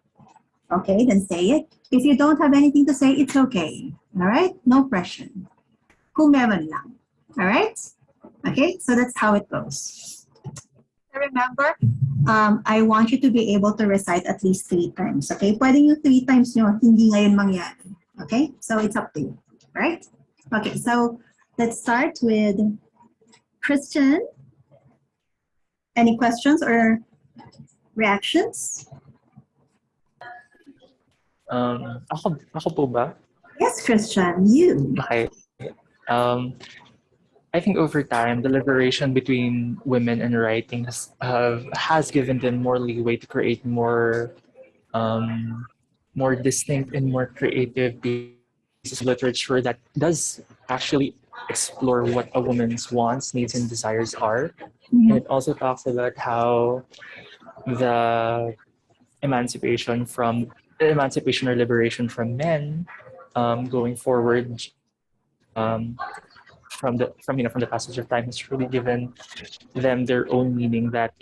okay, then say it. If you don't have anything to say, it's okay, all right? No pressure. Kung meron lang, all right? Okay, so that's how it goes. Remember, I want you to be able to recite at least 3 times, okay? Pwede yung 3 times nyo, hindi ngayon mangyari, okay? So it's up to you, right? Okay, so let's start with Christian. Any questions or reactions? Ako po ba? Yes, Christian, you. Okay. I think over time, the liberation between women and writing has given them more leeway to create more distinct and more creative pieces of literature that does actually explore what a woman's wants, needs, and desires are. Mhm. And it also talks about how the emancipation or liberation from men going forward from the passage of time has truly given them their own meaning that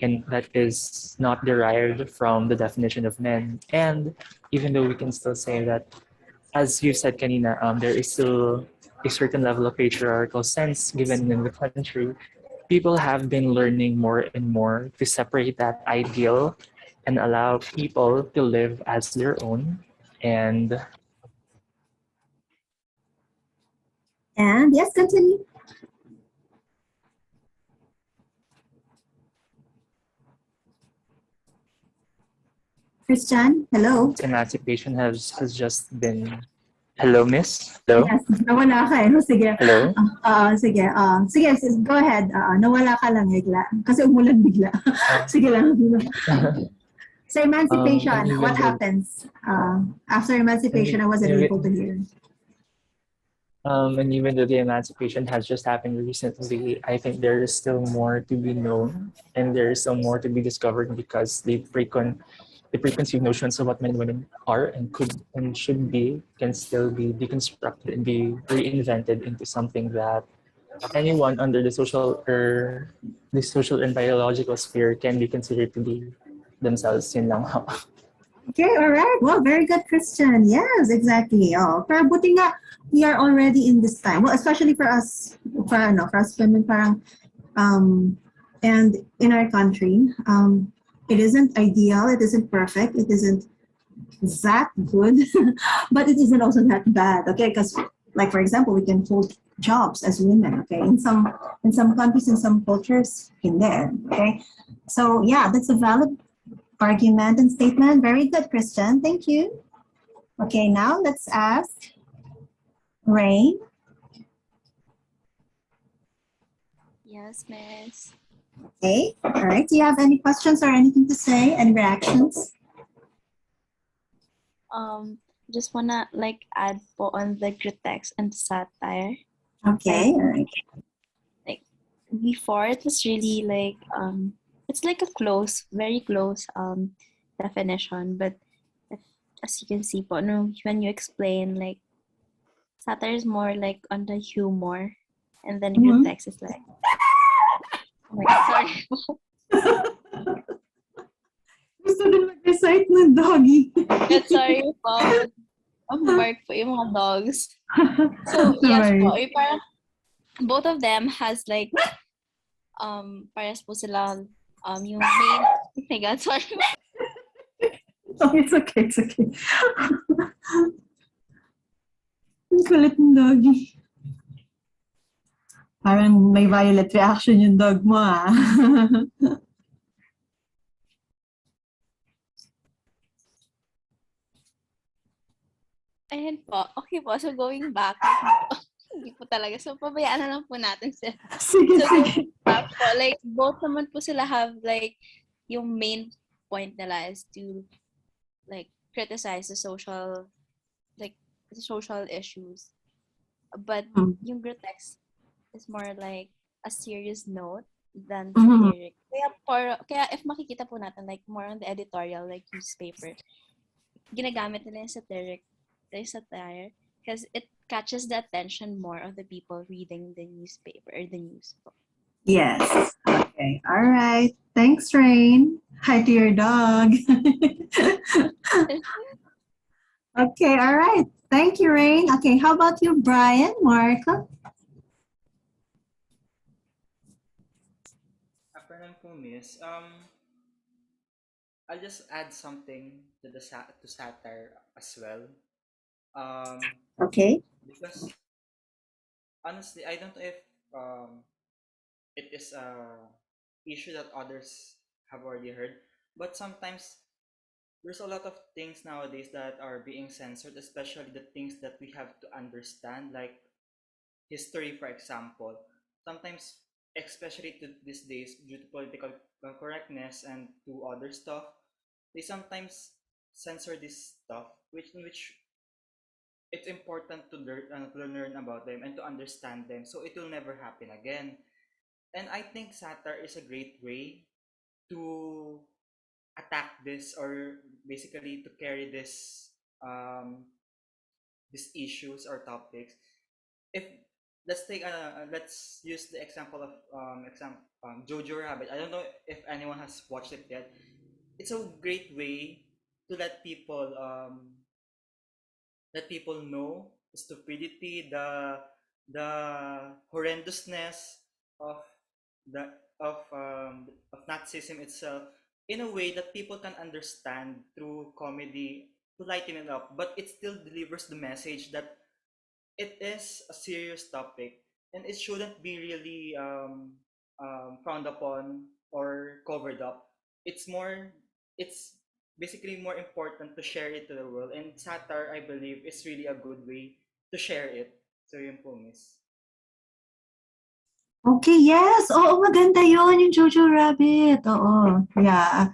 is not derived from the definition of men. And even though we can still say that, as you said kanina, there is still a certain level of patriarchal sense given in the country, people have been learning more and more to separate that ideal and allow people to live as their own. And yes, continue. Christian, hello. emancipation has just been... Hello, miss? Hello? Yes, nawala ka eh. Sige. Hello? Sige. Sige, go ahead. Nawala ka lang bigla. Kasi umulan bigla. Sige lang. So emancipation, what happens? After emancipation, I wasn't able to hear. And even though the emancipation has just happened recently, I think there is still more to be known and there is still more to be discovered because the preconceived notions of what men and women are and could and should be can still be deconstructed and be reinvented into something that anyone under the social and biological sphere can be considered to be themselves. Yun lang. Okay, all right. Well, very good, Christian. Yes, exactly. Pero buti nga, we are already in this time. Well, especially for us women, parang, and in our country, it isn't ideal, it isn't perfect, it isn't that good, but it isn't also that bad, okay? Because, like, for example, we can hold jobs as women, okay? In some countries, in some cultures, hindi, okay? So, yeah, that's a valid argument and statement. Very good, Christian. Thank you. Okay, now let's ask Rain. Yes, miss. Okay, all right. Do you have any questions or anything to say? Any reactions? Just wanna add po on the grotesque and satire. Okay, all right. Before it was really it's like a very close definition, but as you can see po, no, when you explain satire is more on the humor and then Mhm. grotesque is like, oh my God, sorry. Gusto din mag-recite ng doggy. But sorry po, but bark po yung mga dogs. So yes Sorry. po, parang both of them has like parehas po sila yung main, oh my God, sorry. Oh, it's okay, it's okay. Ang kulit ng doggy. Parang may violet reaction yung dog mo, ah. Ayan po. Okay po. So, going back. Hindi po talaga. So, pabayaan na lang po natin sila. Sige, So, sige. going back po, like, both naman po sila have, like, yung main point nila is to, like, criticize the social issues. But yung grotesque is more like a serious note than satiric. Kaya if makikita po natin, like, more on the editorial, like, newspaper, ginagamit nila yung satire, because it catches the attention more of the people reading the newspaper or the news. Yes. Okay. All right. Thanks, Rain. Hi to your dog. Okay. All right. Thank you, Rain. Okay. How about you, Brian? Marco? After ng po, Miss, I'll just add something to to satire as well. Okay. Because honestly, I don't know if it is a issue that others have already heard, but sometimes there's a lot of things nowadays that are being censored, especially the things that we have to understand, like history, for example. Sometimes, especially to these days, due to political correctness and to other stuff, they sometimes censor this stuff, which it's important to learn about them and to understand them, so it will never happen again. And I think satire is a great way to attack this, or basically to carry um, these issues or topics. If let's use the example of Jojo Rabbit. I don't know if anyone has watched it yet. It's a great way to let people know the stupidity, the horrendousness of the of Nazism itself, in a way that people can understand through comedy, to lighten it up, but it still delivers the message that it is a serious topic and it shouldn't be really frowned upon or covered up. It's more, it's basically more important to share it to the world. And satire, I believe, is really a good way to share it. So yun po, Miss. Okay, yes. Oo, maganda yun, yung Jojo Rabbit. Oo, yeah.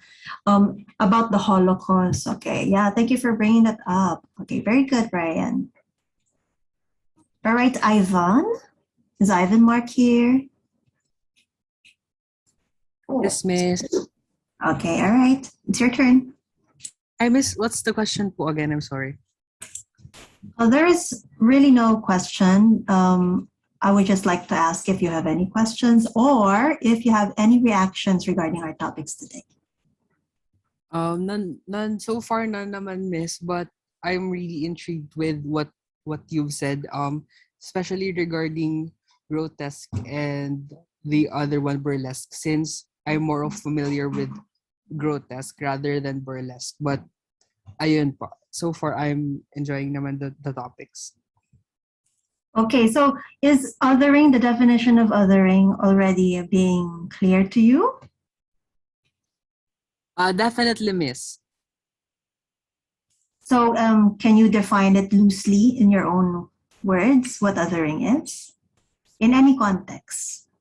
About the Holocaust. Okay, yeah, thank you for bringing that up. Okay, very good, Brian. All right, Ivan. Is Ivan Mark here? Yes, Miss. Okay, all right. It's your turn. I miss. What's the question po again? I'm sorry. There is really no question. I would just like to ask if you have any questions or if you have any reactions regarding our topics today. None so far, none naman, Miss. But I'm really intrigued with what you've said. Especially regarding grotesque and the other one, burlesque. Since I'm more familiar with grotesque rather than burlesque. But ayun po. So far, I'm enjoying naman the topics. Okay, so is othering, the definition of othering, already being clear to you? Definitely, Miss. So can you define it loosely in your own words, what othering is? In any context.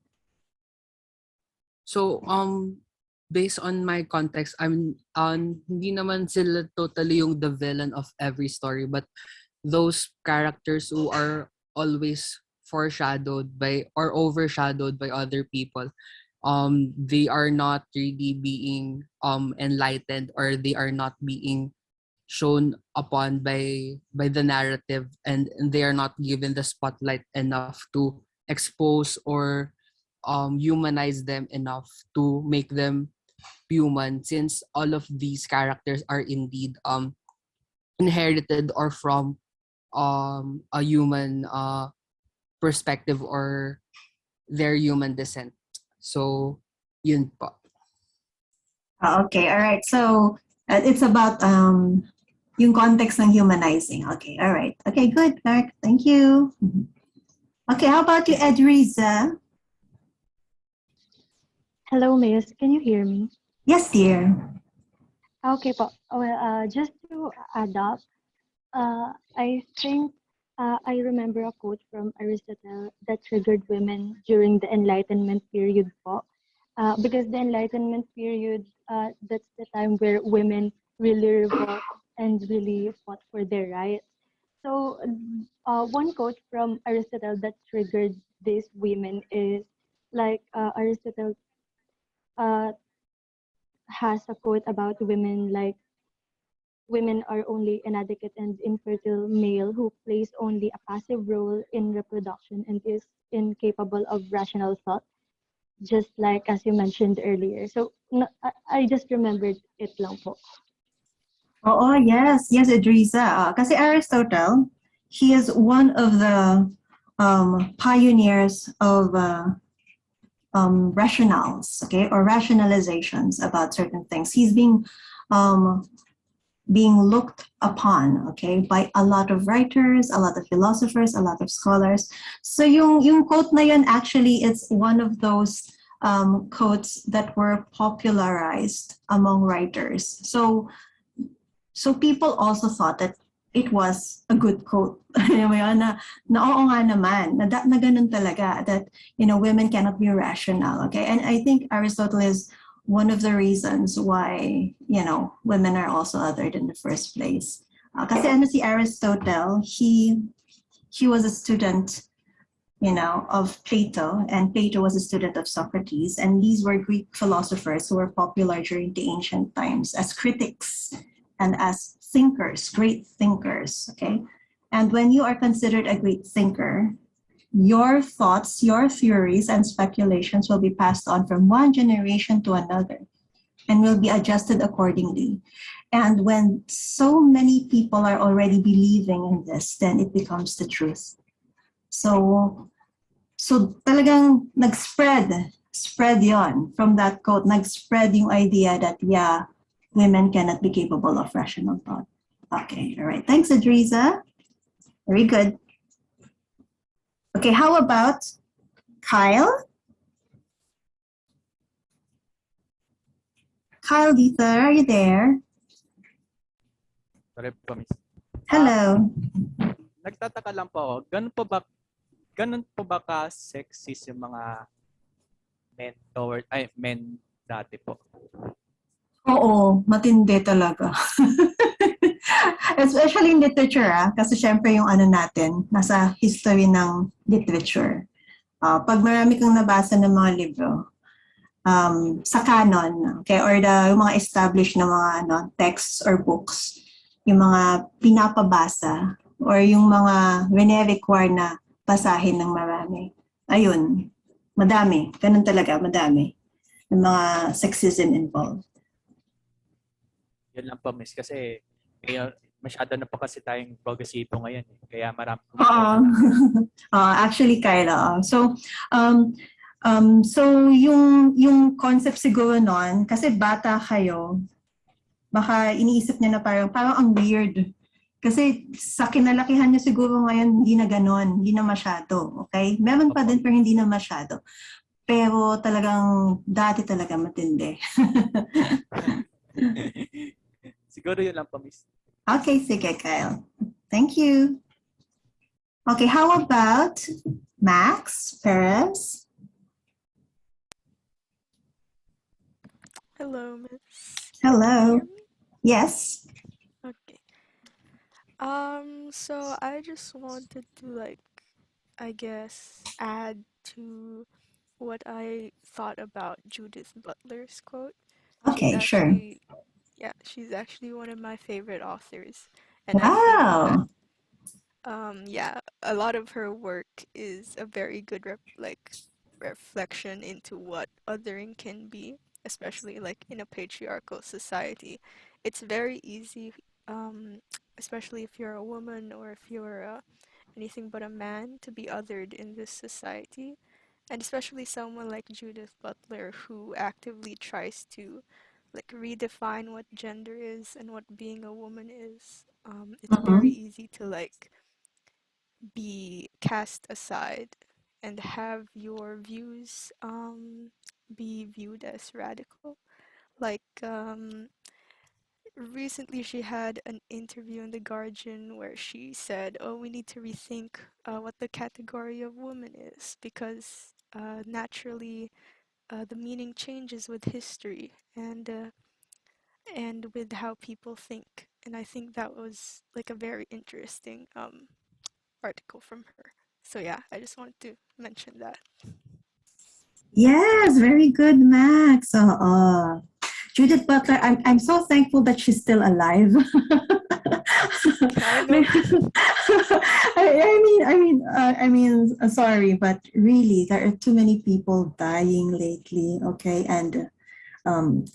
So, based on my context, I'm hindi naman sila totally yung the villain of every story, but those characters who are always foreshadowed by or overshadowed by other people. They are not really being enlightened, or they are not being shown upon by the narrative, and they are not given the spotlight enough to expose or humanize them enough to make them human, since all of these characters are indeed inherited or from a human perspective, or their human descent. So, yun po. Okay, all right. So it's about yung context ng humanizing. Okay, all right. Okay, good, Mark. Thank you. Okay, how about you, Edriza? Hello, Miss. Can you hear me? Yes, dear. Okay po. Well, just to add up, I think I remember a quote from Aristotle that triggered women during the Enlightenment period po. Because the Enlightenment period, that's the time where women really revolt and really fought for their rights. So, one quote from Aristotle that triggered these women is like Aristotle has a quote about women like, women are only inadequate and infertile male who plays only a passive role in reproduction and is incapable of rational thought, just like as you mentioned earlier. So I just remembered it lang po. Oh, yes. Yes, Edriza. Kasi Aristotle, he is one of the pioneers of rationales, okay, or rationalizations about certain things. He's being looked upon, okay, by a lot of writers, a lot of philosophers, a lot of scholars. So yung quote na yun, actually, it's one of those quotes that were popularized among writers. So people also thought that it was a good quote. na oo nga naman, na ganun talaga, that, women cannot be rational, okay? And I think Aristotle is one of the reasons why, women are also othered in the first place. Kasi si Aristotle, he was a student, of Plato, and Plato was a student of Socrates, and these were Greek philosophers who were popular during the ancient times as critics and as thinkers, great thinkers, okay? And when you are considered a great thinker, your thoughts, your theories, and speculations will be passed on from one generation to another and will be adjusted accordingly. And when so many people are already believing in this, then it becomes the truth. So talagang spread yon from that quote, nag-spread yung idea that, yeah, women cannot be capable of rational thought. Okay, all right. Thanks, Adriza. Very good. Okay, how about Kyle? Kyle Dieter, are you there? Sorry po, Miss. Hello. Nagtataka lang po ako, ganun po ba ka-sexist yung mga men dati po? Oo, matindi talaga. Especially in literature, kasi syempre yung natin, nasa history ng literature. Pag marami kang nabasa ng mga libro, sa canon, okay, or yung mga established na mga texts or books, yung mga pinapabasa, or yung mga rene-require na basahin ng marami. Ayun, madami. Ganun talaga, madami. Yung mga sexism involved. Yun lang po, Miss. Kasi masyado na po kasi tayong progresibo ngayon. Kaya marami. Actually, Kyla. So yung concept siguro nun, kasi bata kayo, baka iniisip niya na parang ang weird. Kasi sa kinalakihan niyo siguro ngayon, hindi na ganon, hindi na masyado. Okay? Meron pa din pero hindi na masyado. Pero talagang dati talaga matindi. Siguro yun lang po, Miss. Okay, sige, Kyle. Thank you. Okay, how about Max Perez? Hello, Miss. Hello. Can you hear me? Yes. Okay. So I just wanted to I guess add to what I thought about Judith Butler's quote. Okay, sure. She's actually one of my favorite authors. And I think that Wow. Yeah, a lot of her work is a very good reflection into what othering can be, especially like in a patriarchal society. It's very easy, um, especially if you're a woman or if you're anything but a man, to be othered in this society. And especially someone like Judith Butler, who actively tries to like redefine what gender is and what being a woman is. It's very Mhm. easy to like be cast aside and have your views be viewed as radical. Like recently she had an interview in The Guardian where she said, "Oh, we need to rethink what the category of woman is because naturally the meaning changes with history and with how people think." And I think that was like a very interesting article from her. So yeah, I just wanted to mention that. Yes, very good, Max. Judith Butler, I'm so thankful that she's still alive. I know. Sorry, but really, there are too many people dying lately. Okay, and um,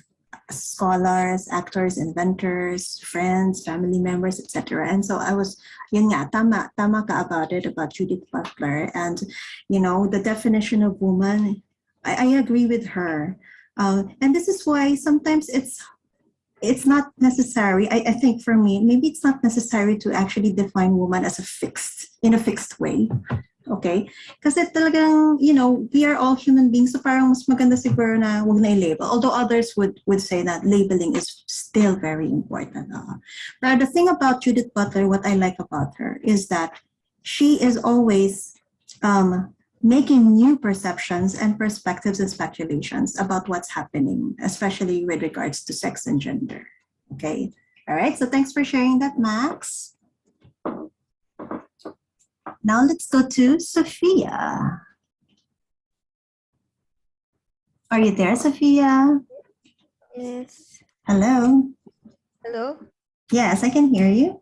scholars, actors, inventors, friends, family members, etc. And so I was, yun nga, tama ka about it, about Judith Butler. And, the definition of woman, I agree with her. And this is why sometimes it's not necessary. I think for me, maybe it's not necessary to actually define woman as in a fixed way. Okay? Kasi talagang, we are all human beings. So parang mas maganda siguro na wag na i-label. Although others would say that labeling is still very important. But the thing about Judith Butler, what I like about her is that she is always making new perceptions and perspectives and speculations about what's happening, especially with regards to sex and gender. Okay? All right. So thanks for sharing that, Max. Now let's go to Sophia. Are you there, Sophia? Yes. Hello. Hello? Yes, I can hear you.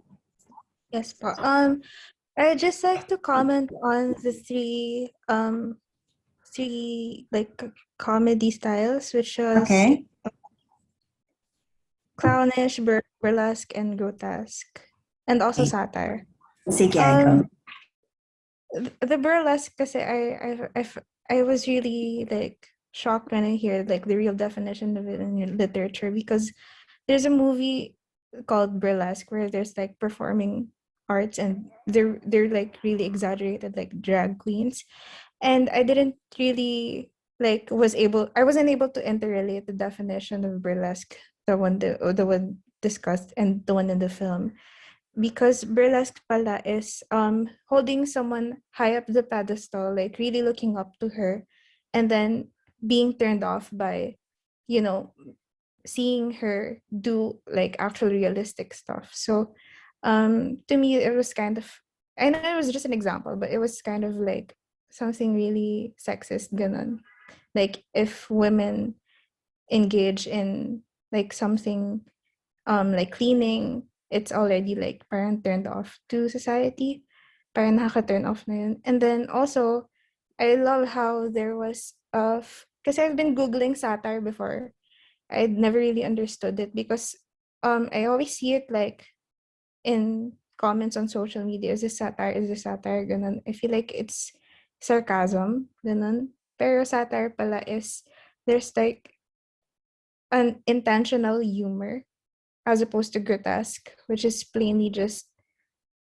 Yes, po. I'd just like to comment on the three like comedy styles, which was Okay. clownish, burlesque, and grotesque, and also Okay. satire. Sige, Um, go. the burlesque, kasi I was really like shocked when I hear like the real definition of it in literature, because there's a movie called Burlesque where there's like performing arts and they're like really exaggerated like drag queens, and I didn't really I wasn't able to interrelate the definition of burlesque, the one discussed and the one in the film, because burlesque pala is holding someone high up the pedestal, like really looking up to her, and then being turned off by, you know, seeing her do like actual realistic stuff. So to me it was kind of, I know it was just an example, but it was kind of like something really sexist ganon. Like if women engage in like something like cleaning, it's already like parang turned off to society. Parang nakaka-turn off na yun. And then also, I love how there was because I've been Googling satire before. I'd never really understood it because I always see it like in comments on social media. Is this satire? Is this satire? Ganun. I feel like it's sarcasm. Ganun. Pero satire pala is there's like an intentional humor as opposed to grotesque, which is plainly just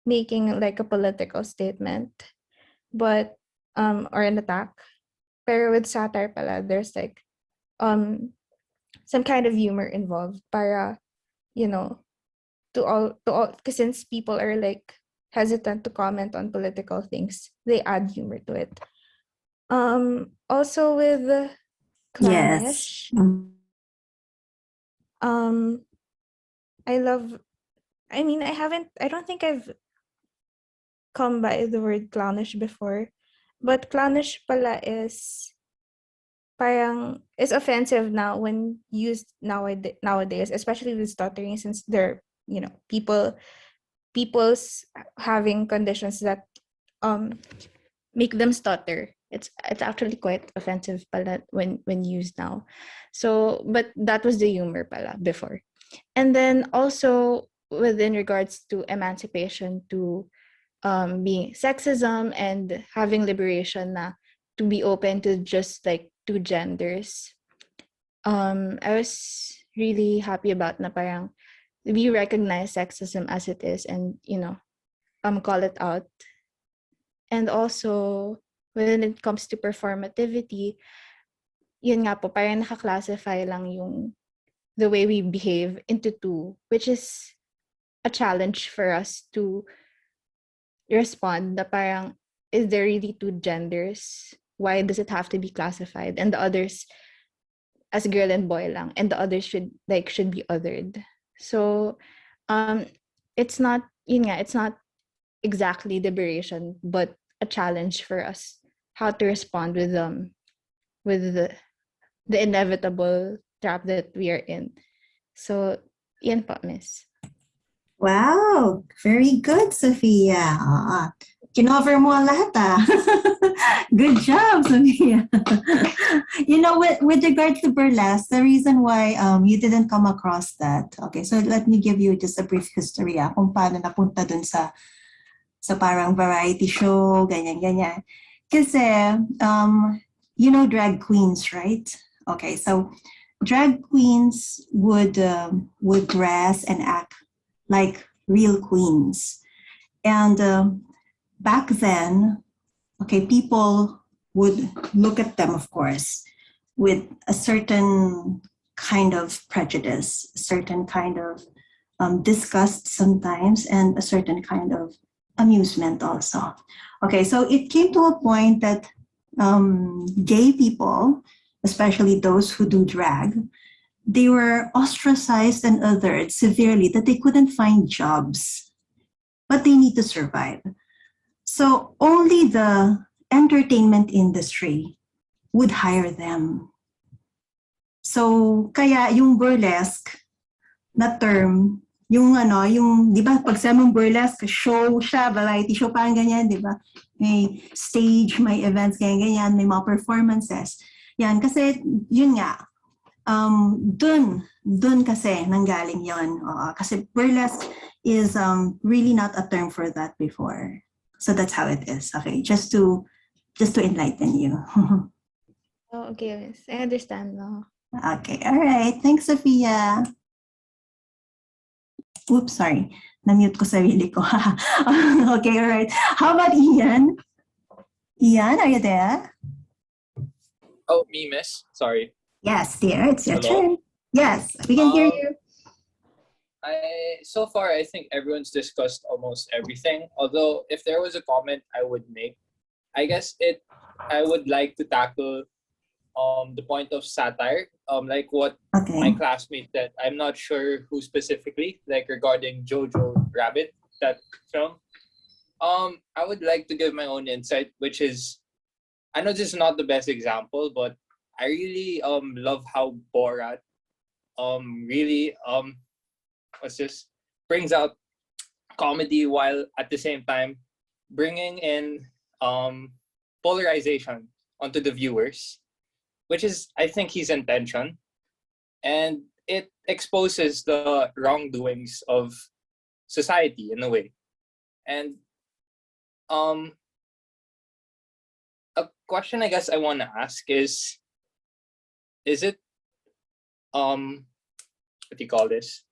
making like a political statement, but or an attack. Pero with satire pala, there's like some kind of humor involved para, you know, to all, because since people are like hesitant to comment on political things, they add humor to it. Also with Yes. clownish, um I love, I mean, I don't think I've come by the word clownish before, but clownish pala is parang is offensive now when used nowadays, especially with stuttering, since there, you know, people people's having conditions that make them stutter. It's actually quite offensive pala when used now. So, but that was the humor pala before. And then also within regards to emancipation, to being sexism and having liberation na to be open to just like two genders. I was really happy about na parang we recognize sexism as it is and call it out. And also when it comes to performativity, yun nga po parang naka-classify lang yung the way we behave into two, which is a challenge for us to respond na parang, is there really two genders? Why does it have to be classified? And the others as girl and boy lang, and the others should be othered. So it's not it's not exactly liberation, but a challenge for us how to respond with the inevitable trap that we are in. So yan po, miss. Wow, very good, Sophia. Kinover mo ang lahat, ah. Good job, Sophia. With regard to burlesque, the reason why you didn't come across that, okay, so let me give you just a brief history kung paano napunta dun sa parang variety show, ganyan. Kasi, drag queens, right? Okay, so drag queens would dress and act like real queens. And back then, okay, people would look at them, of course, with a certain kind of prejudice, a certain kind of disgust sometimes, and a certain kind of amusement also. Okay, so it came to a point that gay people, especially those who do drag, they were ostracized and othered severely, that they couldn't find jobs, but they need to survive. So only the entertainment industry would hire them. So kaya yung burlesque na term, yung di ba pag sabing burlesque, show siya, variety show, parang ganyan, di ba? May stage, may events, ganyan, may mga performances. Yan, kasi yun nga, dun kasi nanggaling yon. Kasi burlesque is really not a term for that before. So that's how it is. Okay, just to enlighten you. Oh, okay, miss. I understand now. Okay, all right. Thanks, Sophia. Oops, sorry. Na-mute ko sarili ko. Okay, all right. How about Ian? Ian, are you there? Oh, me, miss. Sorry. Yes, dear. It's your Hello? turn. Yes, we can hear you. So far, I think everyone's discussed almost everything. Although, if there was a comment I would make, I guess I would like to tackle the point of satire, like what my classmate said. I'm not sure who specifically, like regarding Jojo Rabbit, that film. I would like to give my own insight, which is, I know this is not the best example, but I really love how Borat really brings out comedy while at the same time bringing in polarization onto the viewers, which is, I think, his intention. And it exposes the wrongdoings of society in a way. And a question I guess I want to ask is it, what do you call this?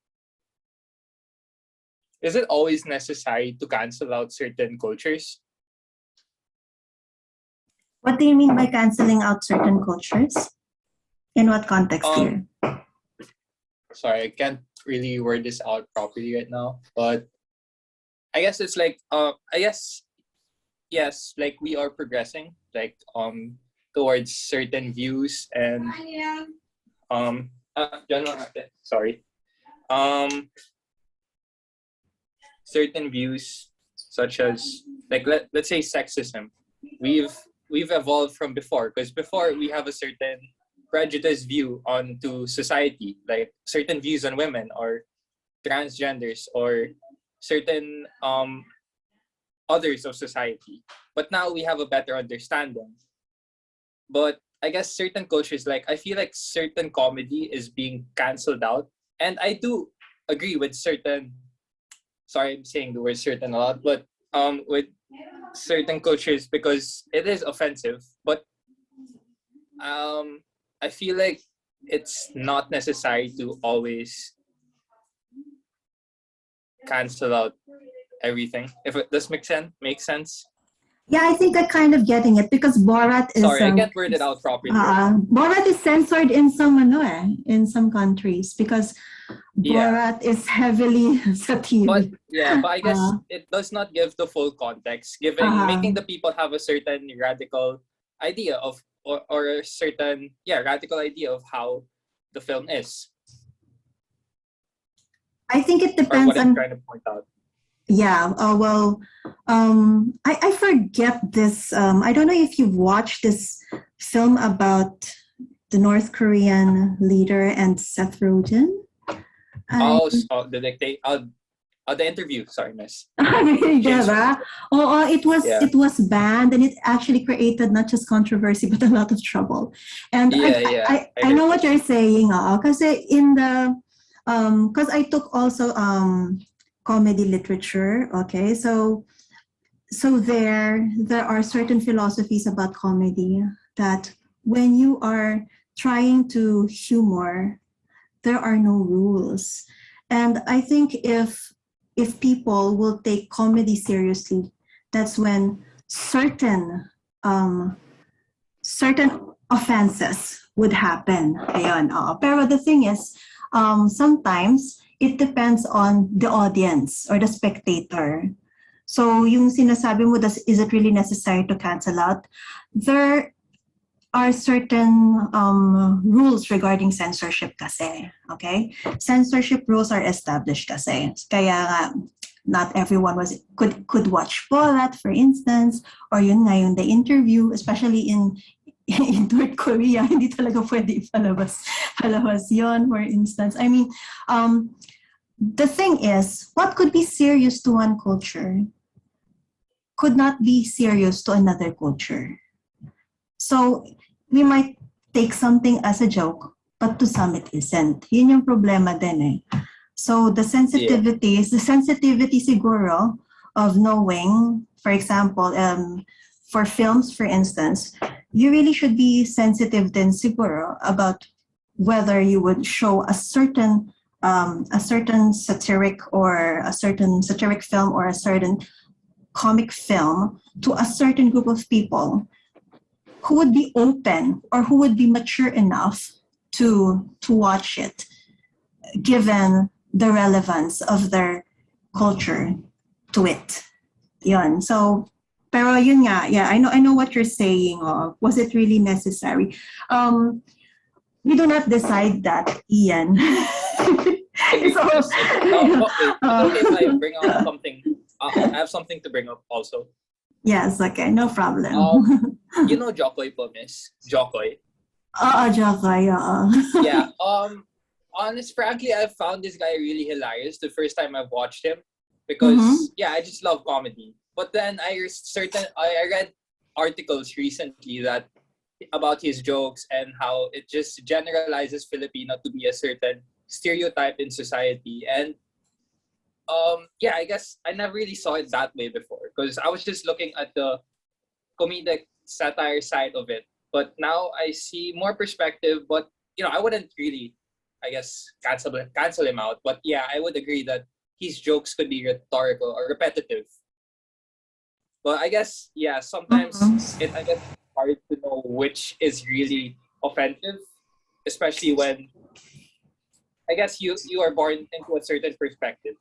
Is it always necessary to cancel out certain cultures? What do you mean by canceling out certain cultures? In what context here? Sorry, I can't really word this out properly right now, but I guess it's like, yes, like we are progressing, like towards certain views and sorry. Certain views such as, like, let's say sexism. We've evolved from before, because before we have a certain prejudiced view onto society, like certain views on women or transgenders or certain others of society. But now we have a better understanding. But I guess certain cultures, like I feel like certain comedy is being cancelled out. And I do agree with certain, sorry, I'm saying the word certain a lot, but with certain cultures because it is offensive. But I feel like it's not necessary to always cancel out everything. If it does make sense. Yeah, I think I kind of getting it because Borat is. Sorry, I can't word it out properly. Borat is censored in some in some countries because Borat is heavily satire. But I guess it does not give the full context, making the people have a certain radical idea of or a certain radical idea of how the film is. I think it depends what I'm trying to point out. Yeah, I forget this. I don't know if you've watched this film about the North Korean leader and Seth Rogen. The interview. Sorry, miss. It was banned and it actually created not just controversy but a lot of trouble. And I know what you're saying, because in the because I took also comedy literature. Okay, so there are certain philosophies about comedy that when you are trying to humor, there are no rules. And I think if people will take comedy seriously, that's when certain offenses would happen. Ayun, pero the thing is, sometimes it depends on the audience or the spectator. So yung sinasabi mo, is it really necessary to cancel out? There are certain rules regarding censorship kasi, okay? Censorship rules are established kasi. Kaya not everyone could watch Borat, for instance, or yun nga yung the interview, especially in North Korea, hindi talaga pwede palabas yun, for instance. I mean, the thing is, what could be serious to one culture could not be serious to another culture. So, we might take something as a joke, but to some it isn't. Yun yung problema din eh. So, the sensitivity siguro of knowing, for example, for films, for instance, you really should be sensitive then siguro about whether you would show a certain satiric film or a certain comic film to a certain group of people who would be open or who would be mature enough to watch it, given the relevance of their culture to it. Yun. So, pero yun nga, I know what you're saying. Was it really necessary? We do not decide that, Ian. If I bring up something, I have something to bring up also. Yes, okay, no problem. You know Jokoy po, miss? Jokoy. Jokoy, Yeah, frankly, I found this guy really hilarious the first time I watched him because, I just love comedy. But then I read articles recently about his jokes and how it just generalizes Filipino to be a certain stereotype in society. And I guess I never really saw it that way before because I was just looking at the comedic satire side of it. But now I see more perspective. But I wouldn't really, I guess, cancel him out. But I would agree that his jokes could be rhetorical or repetitive. But I guess sometimes it's hard to know which is really offensive, especially when I guess you are born into a certain perspective.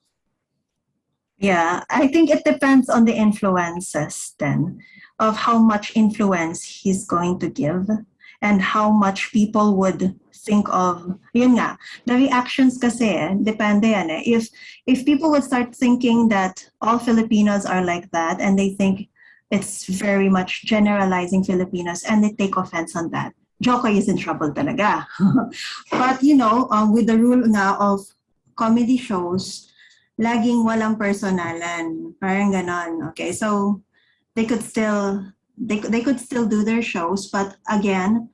Yeah, I think it depends on the influences then of how much influence he's going to give and how much people would think of, yun nga, the reactions kasi, depende yan eh. If people would start thinking that all Filipinos are like that and they think it's very much generalizing Filipinos and they take offense on that, Jokoy is in trouble talaga. But with the rule nga of comedy shows, laging walang personalan. Parang ganon. Okay, so they could still they could still do their shows, but again,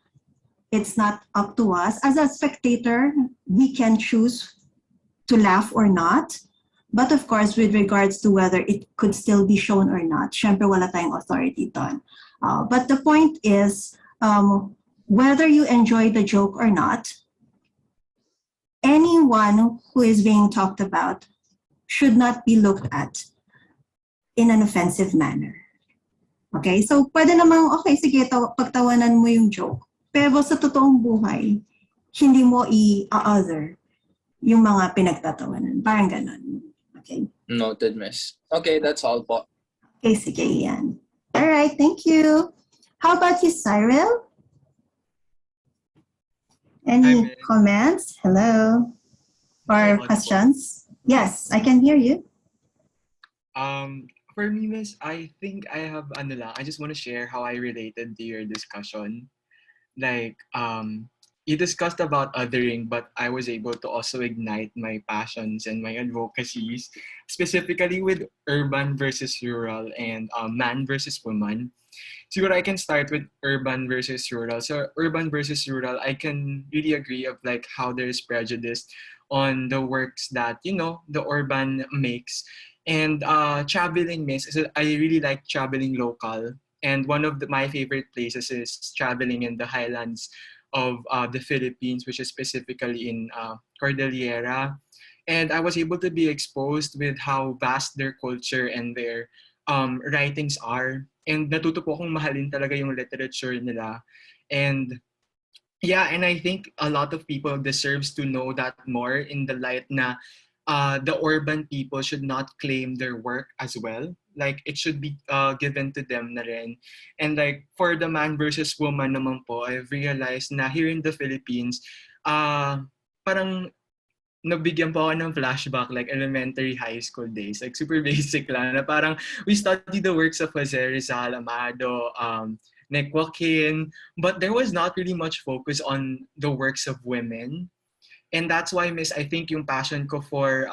it's not up to us. As a spectator, we can choose to laugh or not. But of course, with regards to whether it could still be shown or not, syempre wala tayong authority doon. But the point is, whether you enjoy the joke or not, anyone who is being talked about should not be looked at in an offensive manner. Okay? So, pwede namang, okay, sige, pagtawanan mo yung joke. Pero sa totoong buhay, hindi mo i-other yung mga pinagtatawanan. Parang ganon. Okay? Noted, miss. Okay, that's all po. Okay, sige, yan. All right, thank you. How about you, Cyril? Any Miss. comments? Hello? Or Audible. questions? Yes, I can hear you. For me, Miss, I think I have I just want to share how I related to your discussion. Like, you discussed about othering, but I was able to also ignite my passions and my advocacies, specifically with urban versus rural and man versus woman. So I can start with urban versus rural. So urban versus rural, I can really agree of like how there's prejudice on the works that, you know, the urban makes. And traveling, Miss, so I really like traveling local. And one of my favorite places is traveling in the highlands of the Philippines, which is specifically in Cordillera. And I was able to be exposed with how vast their culture and their writings are. And natuto po akong mahalin talaga yung literature nila. And yeah, and I think a lot of people deserves to know that more in the light na the urban people should not claim their work as well. Like, it should be given to them na rin. And like, for the man versus woman naman po, I've realized na here in the Philippines, parang nabigyan po ako ng flashback, like elementary high school days. Like, super basic lang. Na parang, we studied the works of Jose Rizal, Amado, Nick Joaquin, but there was not really much focus on the works of women. And that's why, Miss, I think yung passion ko for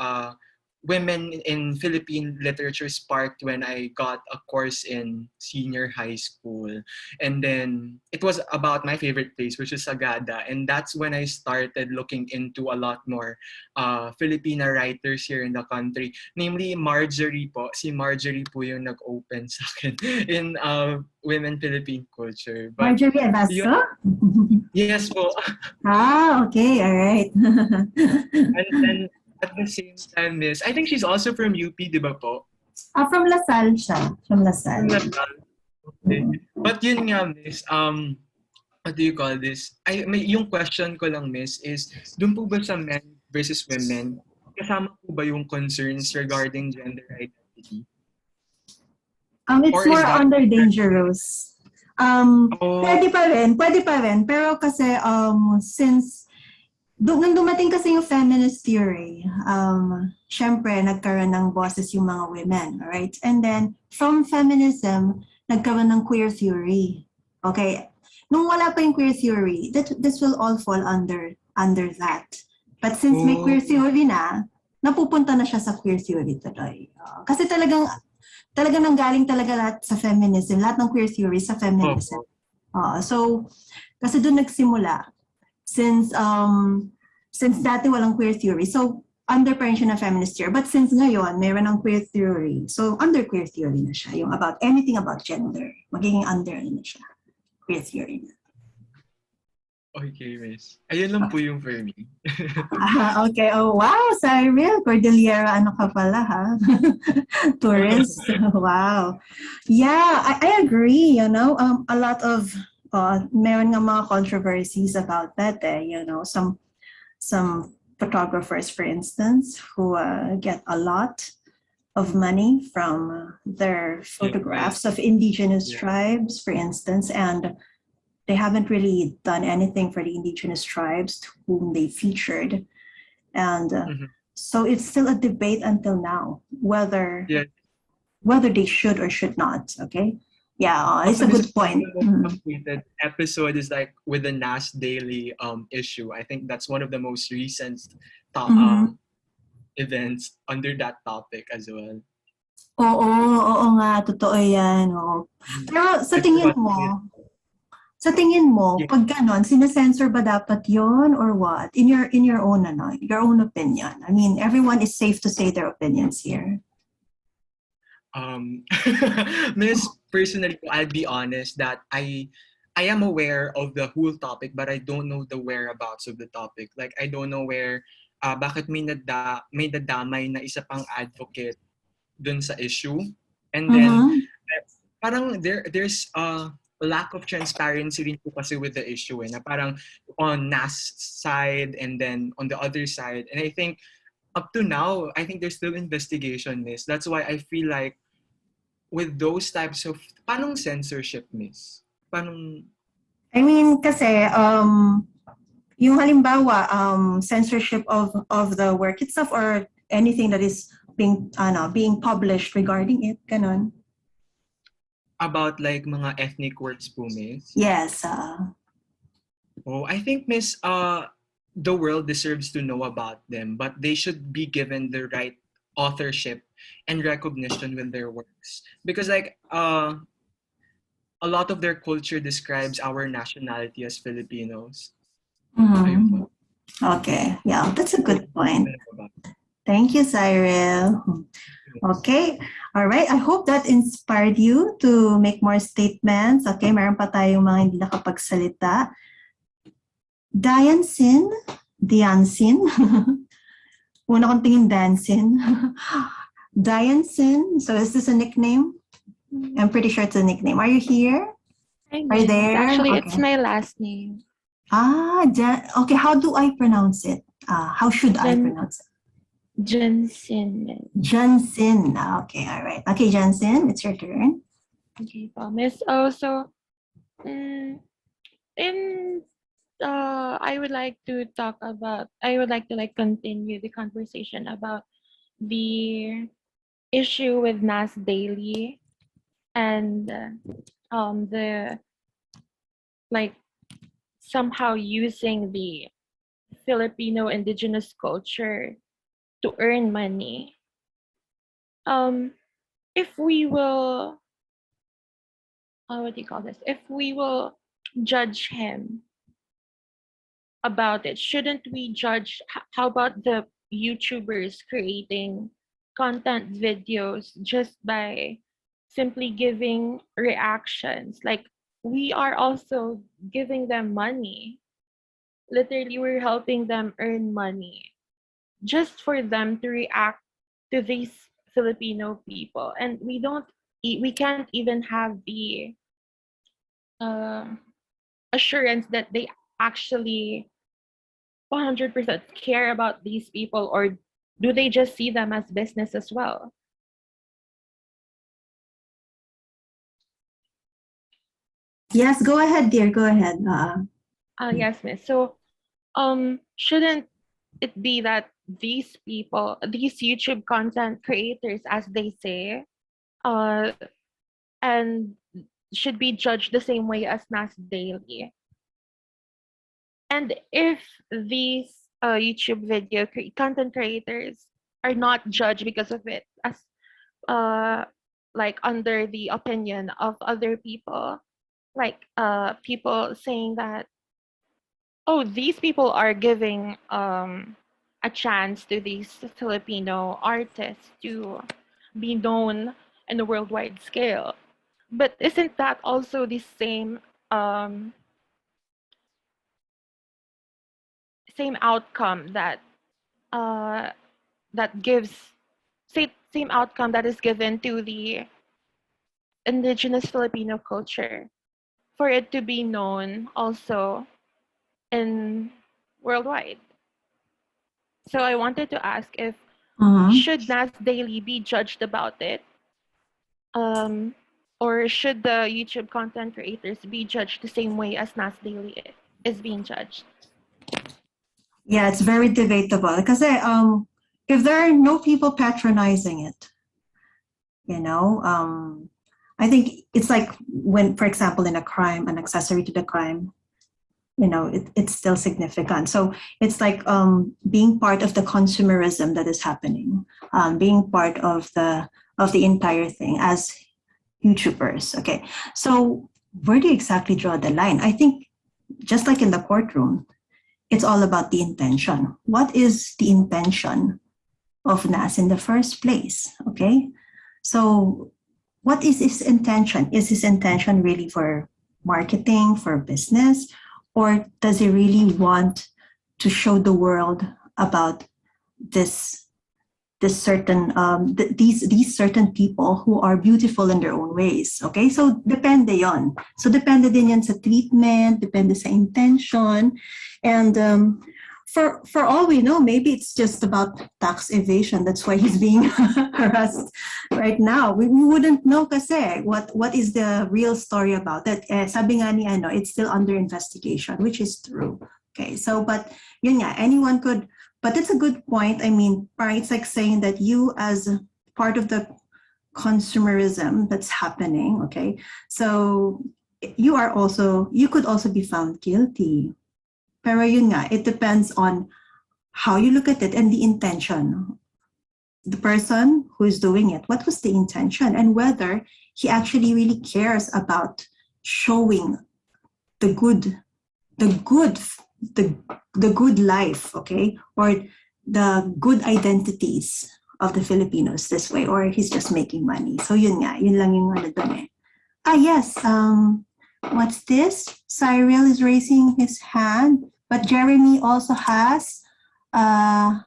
women in Philippine literature sparked when I got a course in senior high school. And then it was about my favorite place, which is Sagada. And that's when I started looking into a lot more Filipina writers here in the country. Namely, Marjorie po. Si Marjorie po yung nag-open sa akin in women Philippine culture. But Marjorie Abasto? yes po. Okay, all right. And then at the same time, Miss, I think she's also from UP, di ba po? From LaSalle siya. From LaSalle. Okay. But yun nga, Miss, what do you call this? Yung question ko lang, Miss, is dun po ba sa men versus women, kasama po ba yung concerns regarding gender identity? It's Or is more that- under dangerous. Pwede pa rin. Pero kasi, since nung dumating kasi yung feminist theory, syempre, nagkaroon ng boses yung mga women, right? And then, from feminism, nagkaroon ng queer theory. Okay? Nung wala pa yung queer theory, this will all fall under that. But since may queer theory na, napupunta na siya sa queer theory tuloy. Kasi talagang nanggaling talaga lahat sa feminism, lahat ng queer theory sa feminism. So, kasi doon nagsimula. Since dati walang queer theory, so under pa rin siya ng feminist theory. But since ngayon, meron ng queer theory, so under queer theory na siya. Yung about anything about gender, magiging under na siya. Queer theory na. Okay, Miss. Ayun lang po yung for me. Okay. Oh, wow. Cyril, Cordillera, ano ka pala, ha? Tourist. Wow. Yeah, I agree, you know. A lot of, meron nga mga controversies about that, you know. Some photographers, for instance, who get a lot of money from their photographs of indigenous tribes, for instance, and they haven't really done anything for the indigenous tribes to whom they featured. And so it's still a debate until now, whether they should or should not, okay? Yeah, it's a good point. The most completed episode is like with the NAS Daily issue. I think that's one of the most recent events under that topic as well. Oo nga, totoo yan. Oo. Pero sa tingin mo, Yeah. pag ganon, sinasensor ba dapat yon or what? In your own your own opinion. I mean, everyone is safe to say their opinions here. Miss, personally, I'll be honest that I am aware of the whole topic, but I don't know the whereabouts of the topic. Like, I don't know where, bakit may nadamay na isa pang advocate dun sa issue. And then, parang there's a lack of transparency rin po kasi with the issue. Na parang on NAS side and then on the other side. And I think, up to now, I think there's still investigation, Miss. That's why I feel like with those types of, panong censorship, Miss? Panong... I mean, kasi, yung halimbawa, censorship of the work itself or anything that is being published regarding it, ganon. About like mga ethnic works po, Miss? Yes. Oh, I think, Miss, the world deserves to know about them, but they should be given the right authorship and recognition with their works. Because like, a lot of their culture describes our nationality as Filipinos. Okay, yeah, that's a good point. Thank you, Cyril. Okay, all right. I hope that inspired you to make more statements. Okay, meron pa tayong mga hindi nakapagsalita. Diansin. Una kong tingin Dancin. Diansin. So is this a nickname? I'm pretty sure it's a nickname. Are you here? Are you there? Actually, okay. It's my last name. Okay. How do I pronounce it? How should I pronounce it? Jensen. Jensen. Okay, all right. Okay, Jensen, it's your turn. Okay, promise. Also, I would like to continue the conversation about the issue with Nas Daily and the somehow using the Filipino indigenous culture to earn money. If we will, if we will judge him about it, shouldn't we judge, how about the YouTubers creating content videos just by simply giving reactions? Like, we are also giving them money. Literally, we're helping them earn money just for them to react to these Filipino people. And we can't even have the assurance that they actually 100% care about these people, or do they just see them as business as well? Yes, go ahead, dear. Go ahead. Yes, miss. So, shouldn't it be that these people, these YouTube content creators, as they say, and should be judged the same way as Nas Daily? And if these YouTube video content creators are not judged because of it, as like under the opinion of other people, like people saying that, oh, these people are giving a chance to these Filipino artists to be known in a worldwide scale. But isn't that also the same same outcome that same outcome that is given to the indigenous Filipino culture, for it to be known also in worldwide? So I wanted to ask if should Nas Daily be judged about it, or should the YouTube content creators be judged the same way as Nas Daily is being judged? Yeah, it's very debatable because if there are no people patronizing it, I think it's like when, for example, in a crime, an accessory to the crime, it's still significant. So it's like being part of the consumerism that is happening, being part of the entire thing as YouTubers. Okay, so where do you exactly draw the line? I think just like in the courtroom, it's all about the intention. What is the intention of Nas in the first place? Okay, so what is his intention? Is his intention really for marketing, for business, or does he really want to show the world about this certain these certain people who are beautiful in their own ways? Okay, so depende yon. So depende din yan sa treatment, depende sa intention, and for all we know, maybe it's just about tax evasion. That's why he's being harassed right now. We wouldn't know kasi what is the real story about it. Sabi nga ni it's still under investigation, which is true. Okay, so but yun nga, anyone could. But it's a good point. I mean, it's like saying that you as part of the consumerism that's happening, okay? So you could also be found guilty. Pero yun nga, it depends on how you look at it and the intention. The person who is doing it, what was the intention? And whether he actually really cares about showing the good life, okay, or the good identities of the Filipinos this way, or he's just making money. So yun lang yung dun eh. Yes, what's this? Cyril is raising his hand, but Jeremy also has a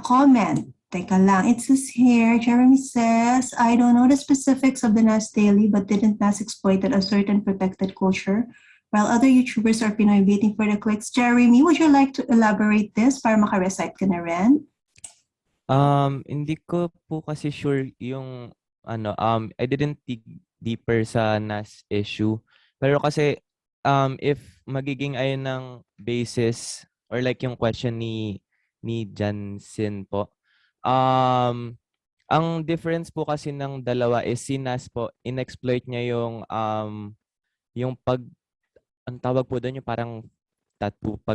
comment. Teka lang, it says here, Jeremy says, I don't know the specifics of the Nas Daily, but didn't Nas exploited a certain protected culture while other YouTubers are Pinoy waiting for the clicks? Jeremy, would you like to elaborate this para maka-recite ka na rin? Hindi ko po kasi sure yung I didn't dig deeper sa NAS issue. Pero kasi if magiging ayun ng basis or like yung question ni Jansen po, ang difference po kasi ng dalawa is si NAS po, inexploit niya yung ang tawag po doon yung parang tatabok?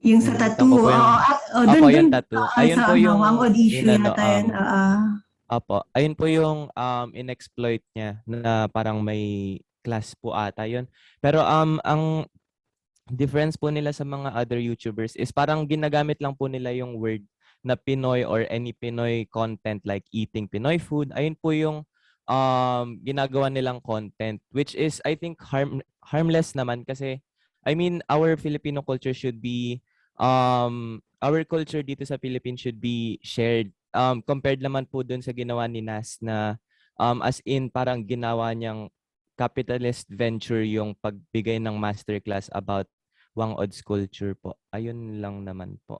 Yung sa tattoo. Yung tattoo. Ayun po yung Wangod issue yata yan. Apo, ayun po yung inexploit niya na parang may class po ata yun. Pero ang difference po nila sa mga other YouTubers is parang ginagamit lang po nila yung word na Pinoy or any Pinoy content like eating Pinoy food. Ayun po yung ginagawa nilang content, which is I think harmless naman kasi I mean our Filipino culture should be our culture dito sa Philippines should be shared. Compared naman po dun sa ginawa ni Nas na as in parang ginawa niyang capitalist venture yung pagbigay ng masterclass about Wang-Od's culture po. Ayun lang naman po.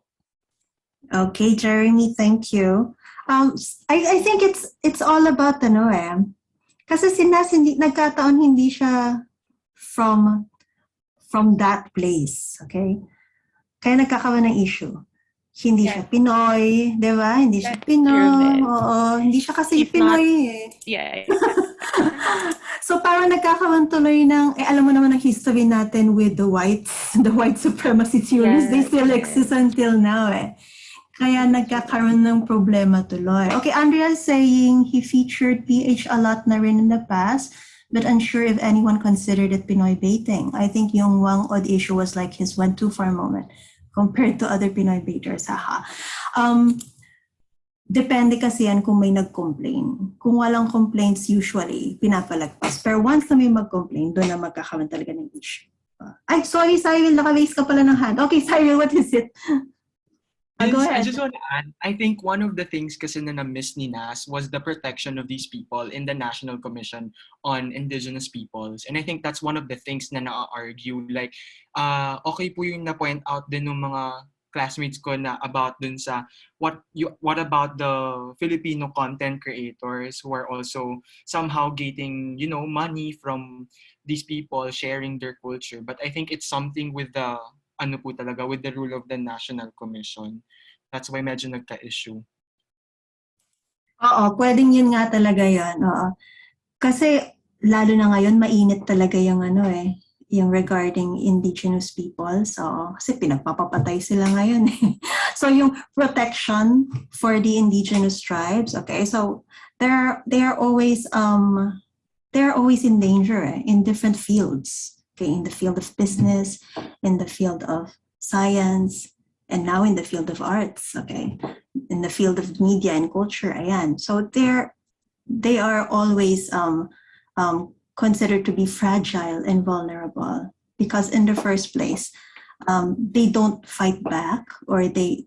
Okay, Jeremy, thank you. I think it's all about kasi si Nas nagkataon hindi siya from that place, okay? Kaya nagkakaroon ng issue. Hindi siya Pinoy, di ba? Hindi siya Pinoy. Oo, hindi siya kasi Pinoy eh. Yeah. So parang nagkakaroon tuloy ng, alam mo naman ang history natin with the white supremacy theories, they still exist until now eh. Kaya nagkakaroon ng problema tuloy. Okay, Andrea is saying he featured PH a lot na rin in the past, but unsure if anyone considered it Pinoy baiting. I think yung Wang-Od issue was like his went too far moment compared to other Pinoy baiters. Haha. Depende kasi yan kung may nag-complain. Kung walang complaints, usually, pinapalagpas. Pero once na may mag-complain, doon na magkakaroon talaga ng issue. Ay, sorry, Cyril, naka-raise ka pala ng hand. Okay, Cyril, what is it? Go ahead. I just want to add, I think one of the things kasi na na-miss ni Nas was the protection of these people in the National Commission on Indigenous Peoples. And I think that's one of the things na na-argue. Like, okay po yung na-point out din ng mga classmates ko na about dun sa what about the Filipino content creators who are also somehow getting, money from these people sharing their culture. But I think it's something with the with the rule of the National Commission. That's why medyo nagka-issue. Oo, pwedeng yun nga talaga yun. Oo. Kasi lalo na ngayon, mainit talaga yung yung regarding indigenous people. So, kasi pinagpapapatay sila ngayon. So, yung protection for the indigenous tribes, okay, so they are always in danger in different fields, okay, in the field of business, in the field of science, and now in the field of arts, okay, in the field of media and culture, ayan. So they are always considered to be fragile and vulnerable because in the first place, they don't fight back, or they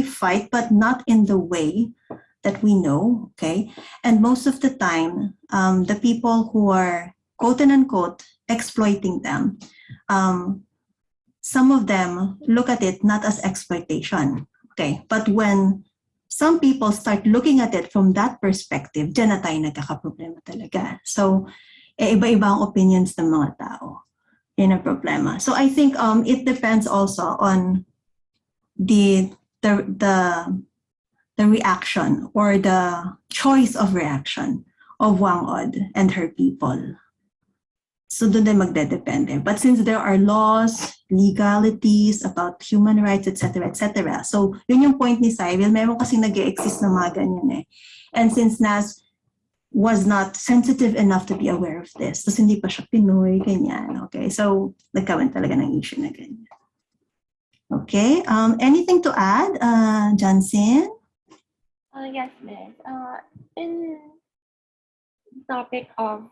fight, but not in the way that we know, okay? And most of the time, the people who are quote and unquote exploiting them, some of them look at it not as exploitation, okay? But when some people start looking at it from that perspective, dyan na tayo nagkakaproblema talaga. So, iba-iba ang opinions ng mga tao. Yun ang problema. So I think it depends also on the reaction or the choice of reaction of Wang Od and her people. So doon din magdedepende. But since there are laws, legalities about human rights, etc., etc. So yun yung point ni Cyril, meron kasing nag-e-exist na mga ganyan eh. And since Nas was not sensitive enough to be aware of this, tapos hindi pa siya Pinoy, ganyan, okay? So nagkaroon talaga ng issue na ganyan. Okay, anything to add, Jansen? Yes, Miss. In topic of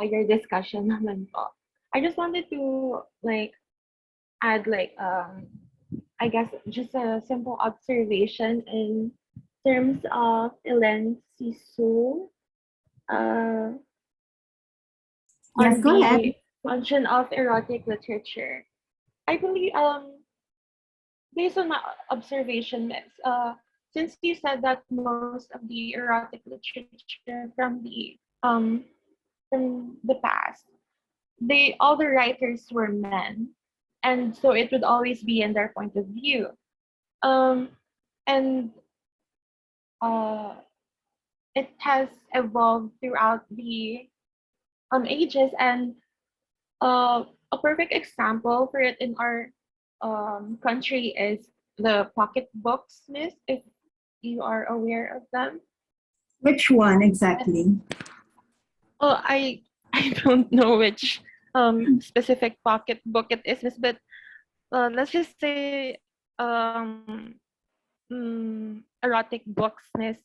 your discussion naman po, I just wanted to add I guess just a simple observation in terms of Ellen Sisu Yes, on go ahead. the function of erotic literature. I believe based on my observation, Miss, since you said that most of the erotic literature from the past, all the writers were men, and so it would always be in their point of view, and it has evolved throughout the ages, and a perfect example for it in our country is the pocket books, Miss, if you are aware of them. Which one exactly? Oh, I don't know which specific pocket book it is, Miss, but let's just say erotic books, Miss.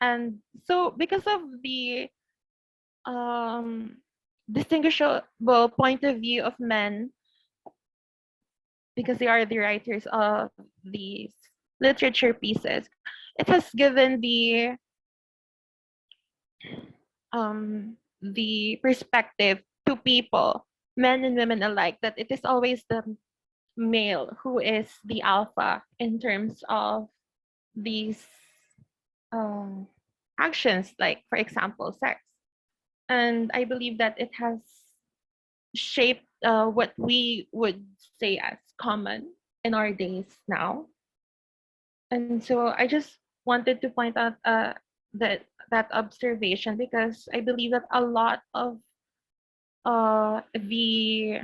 And so because of the distinguishable point of view of men, because they are the writers of these literature pieces, it has given the perspective to people, men and women alike, that it is always the male who is the alpha in terms of these actions, like, for example, sex. And I believe that it has shaped what we would say as common in our days now. And so I just wanted to point out that observation, because I believe that a lot of the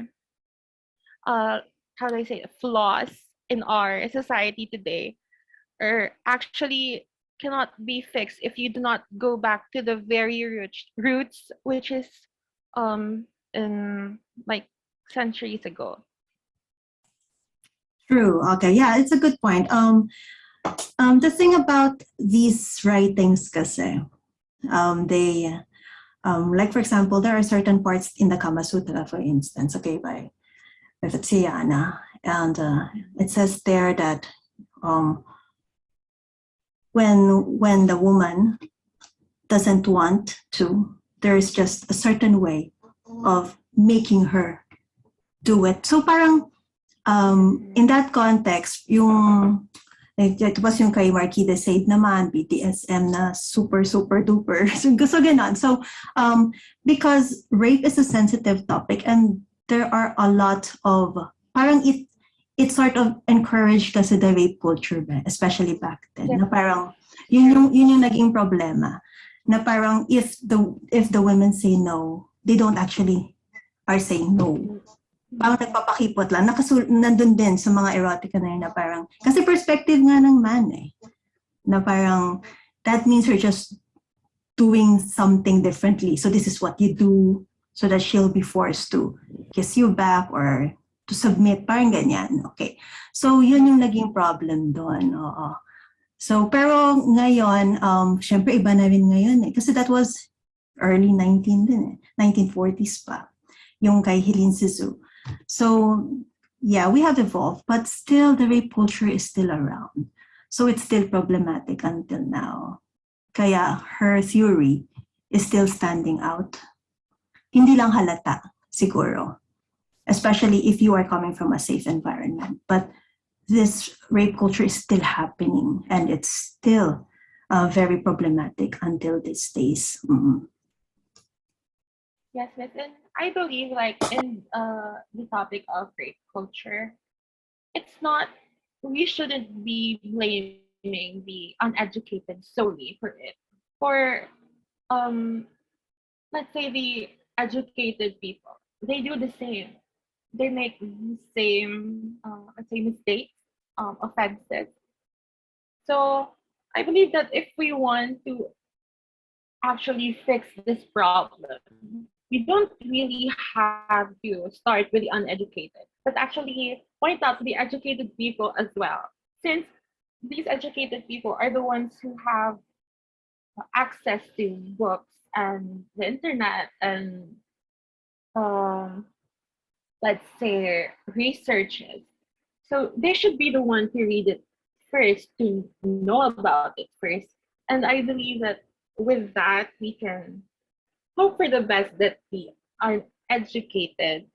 how do I say, flaws in our society today are actually cannot be fixed if you do not go back to the very roots, which is in like centuries ago. True. Okay. Yeah, it's a good point. The thing about these writings, kasi, they, like for example, there are certain parts in the Kama Sutra, for instance, okay, by Vatsayana, and it says there that when the woman doesn't want to, there is just a certain way of making her do it. So parang in that context, yung it was yung kay Marquis de Sade naman, BDSM na super duper. So ganon. So because rape is a sensitive topic, and there are a lot of parang it sort of encouraged kasi the rape culture, especially back then. Yeah. Na parang yun yung naging problema. Na parang if the women say no, they don't actually are saying no. Parang nagpapakipot lang. Nandun din sa mga erotica na yun na parang, kasi perspective nga ng man eh. Na parang, that means you're just doing something differently. So this is what you do so that she'll be forced to kiss you back or to submit. Parang ganyan. Okay. So yun yung naging problem doon. Oo. So, pero ngayon, syempre iba na rin ngayon eh. Kasi that was early 1940s pa. Yung kay Helene Sisu. So, yeah, we have evolved, but still the rape culture is still around. So it's still problematic until now. Kaya her theory is still standing out. Hindi lang halata, siguro. Especially if you are coming from a safe environment. But this rape culture is still happening and it's still very problematic until these days. Yes, Miss. And I believe like in the topic of rape culture, it's not, we shouldn't be blaming the uneducated solely for it. For let's say the educated people, they do the same. They make the same let's say mistakes, offenses. So I believe that if we want to actually fix this problem, we don't really have to start with the uneducated, but actually point out to the educated people as well. Since these educated people are the ones who have access to books and the internet and let's say researches. So they should be the one to read it first, to know about it first. And I believe that with that, we can hope for the best that the uneducated,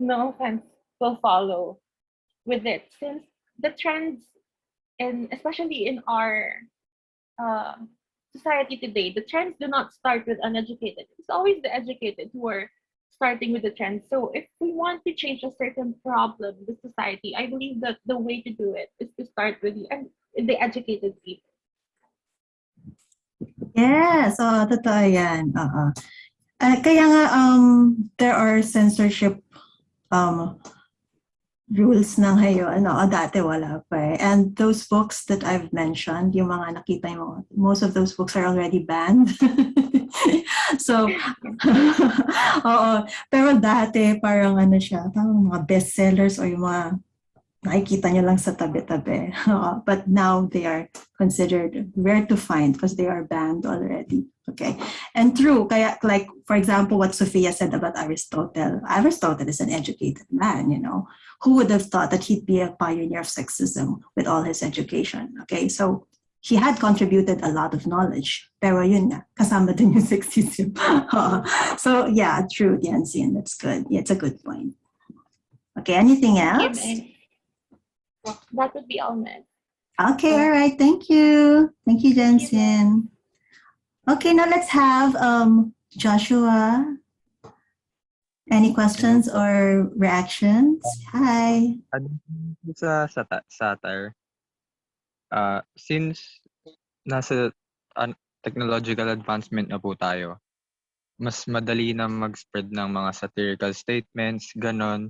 no offense, will follow with it. Since the trends, and especially in our society today, the trends do not start with uneducated. It's always the educated who are starting with the trends. So if we want to change a certain problem in the society, I believe that the way to do it is to start with the educated people. Yes, totoo yan. Kaya nga, there are censorship rules na ngayon. Dati wala pa eh. And those books that I've mentioned, yung mga nakita mo, most of those books are already banned. So, oo. Pero dati, parang ano siya, parang mga bestsellers o yung mga nakikita nyo lang sa tabi-tabi. But now they are considered rare to find because they are banned already. Okay. And true, kaya, like, for example, what Sophia said about Aristotle. Aristotle is an educated man, you know. Who would have thought that he'd be a pioneer of sexism with all his education? Okay, so he had contributed a lot of knowledge. Pero yun nga, kasama din yung sexism. So yeah, true, Yancy, and that's good. Yeah, it's a good point. Okay, anything else? That would be all, Miss. Okay, all right. Thank you. Thank you, Jensen. Okay, now let's have Joshua. Any questions or reactions? Hi. Sa satire, since nasa technological advancement na po tayo, mas madali na mag-spread ng mga satirical statements, ganon.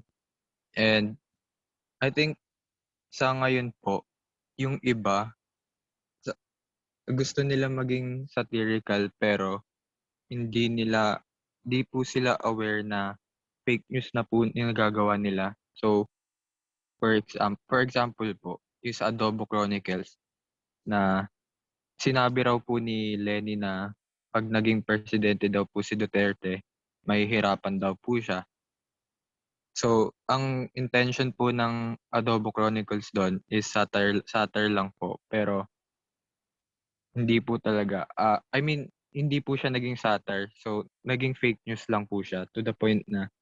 And I think sa ngayon po, yung iba, gusto nila maging satirical pero di po sila aware na fake news na po yung nagagawa nila. So, for example po, yung sa Adobo Chronicles na sinabi raw po ni Lenny na pag naging presidente daw po si Duterte, may hirapan daw po siya. So, ang intention po ng Adobo Chronicles doon is satire lang po. Pero, hindi po talaga. Hindi po siya naging satire. So, naging fake news lang po siya to the point na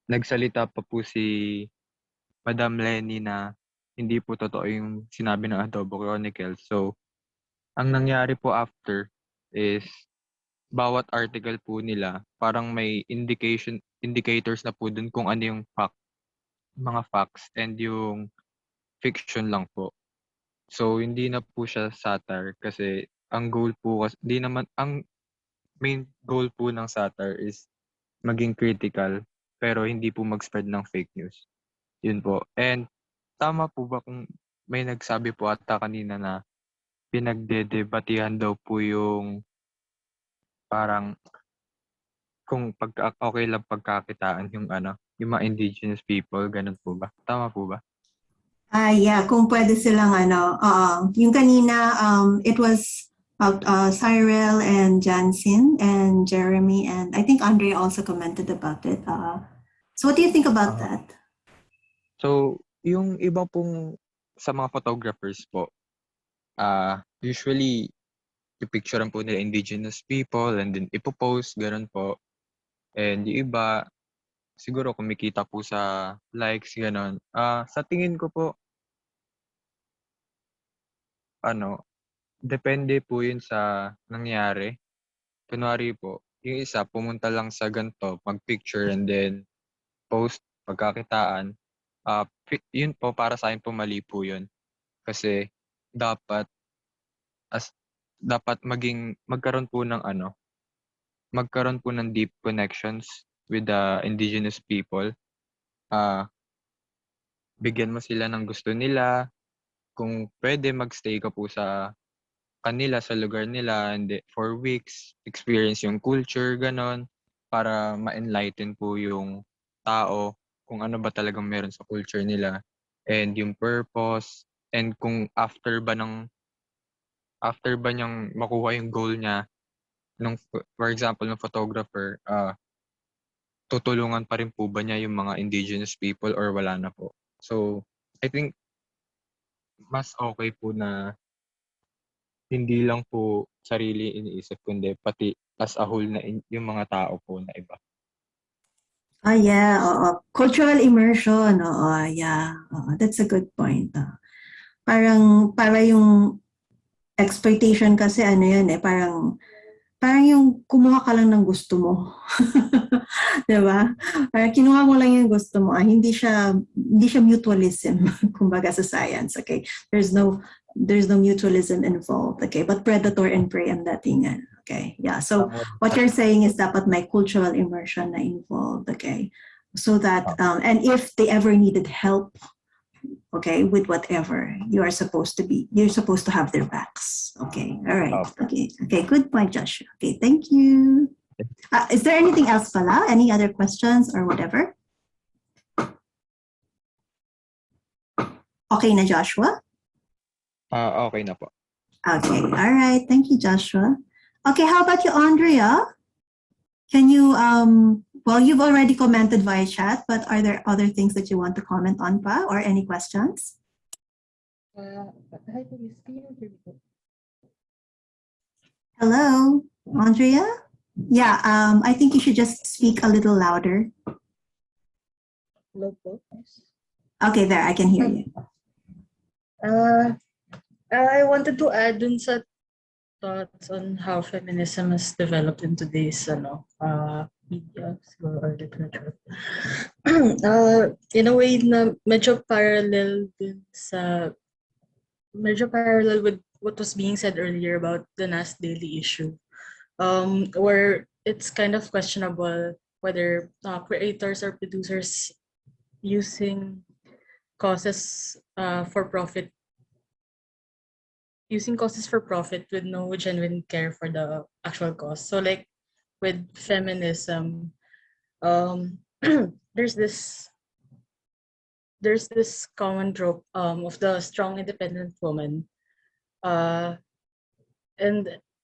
nagsalita pa po si Madam Lenny na hindi po totoo yung sinabi ng Adobo Chronicles. So, ang nangyari po after is bawat article po nila, parang may indicators na po dun kung ano yung mga facts and yung fiction lang po. So, hindi na po siya satire kasi ang main goal po ng satire is maging critical, pero hindi po mag-spread ng fake news. Yun po. And tama po ba kung may nagsabi po ata kanina na pinagdedebatehan daw po yung parang kung okay lang pagkakitaan yung yung mga indigenous people, ganun po ba? Tama po ba? Yeah, kung pwede silang yung kanina, it was about Cyril and Jansen and Jeremy, and I think Andre also commented about it. So what do you think about that? So, yung iba pong sa mga photographers po, usually pipicturean po nila indigenous people and then ipopost, ganun po. And yung iba, siguro kumikita po sa likes, ganun. Sa tingin ko po, depende po yun sa nangyari. Kunwari po, yung isa pumunta lang sa ganito, mag-picture and then post, pagkakitaan. Yun po, para sa akin po mali po yun. Kasi dapat magkaroon po ng magkaroon po ng deep connections with the indigenous people. Bigyan mo sila ng gusto nila. Kung pwede, magstay ka po sa kanila, sa lugar nila, and for weeks, experience yung culture, ganon, para ma-enlighten po yung tao kung ano ba talagang meron sa culture nila and yung purpose, and kung after ba niyang makuha yung goal niya, for example, ng photographer, tutulungan pa rin po ba niya yung mga indigenous people or wala na po? So, I think mas okay po na hindi lang po sarili iniisip, kundi pati as a whole na yung mga tao po na iba. Yeah, cultural immersion, yeah, that's a good point. Para yung exploitation kasi yan parang yung kumuha ka lang ng gusto mo. Diba? Parang kinuha mo lang yung gusto mo. Hindi siya mutualism, kumbaga sa science, okay? There's no mutualism involved, okay? But predator and prey ang datingan, okay? Yeah, so what you're saying is dapat may cultural immersion na involved, okay? So that, and if they ever needed help, okay, with whatever, you're supposed to have their backs. Okay, all right. Okay, good point, Joshua. Okay, thank you. Is there anything else pala? Any other questions or whatever? Okay na, Joshua? Okay na po. Okay, all right. Thank you, Joshua. Okay, how about you, Andrea? Can you, well, you've already commented via chat, but are there other things that you want to comment on pa or any questions? Hello, Andrea? Yeah, I think you should just speak a little louder. Hello. Okay, there, I can hear you. I wanted to add dun sa thoughts on how feminism has developed in today's media or literature. In a way na medyo parallel with what was being said earlier about the Nas Daily issue, where it's kind of questionable whether creators or producers using causes for profit with no genuine care for the actual cause. So like with feminism, there's this common trope of the strong independent woman, and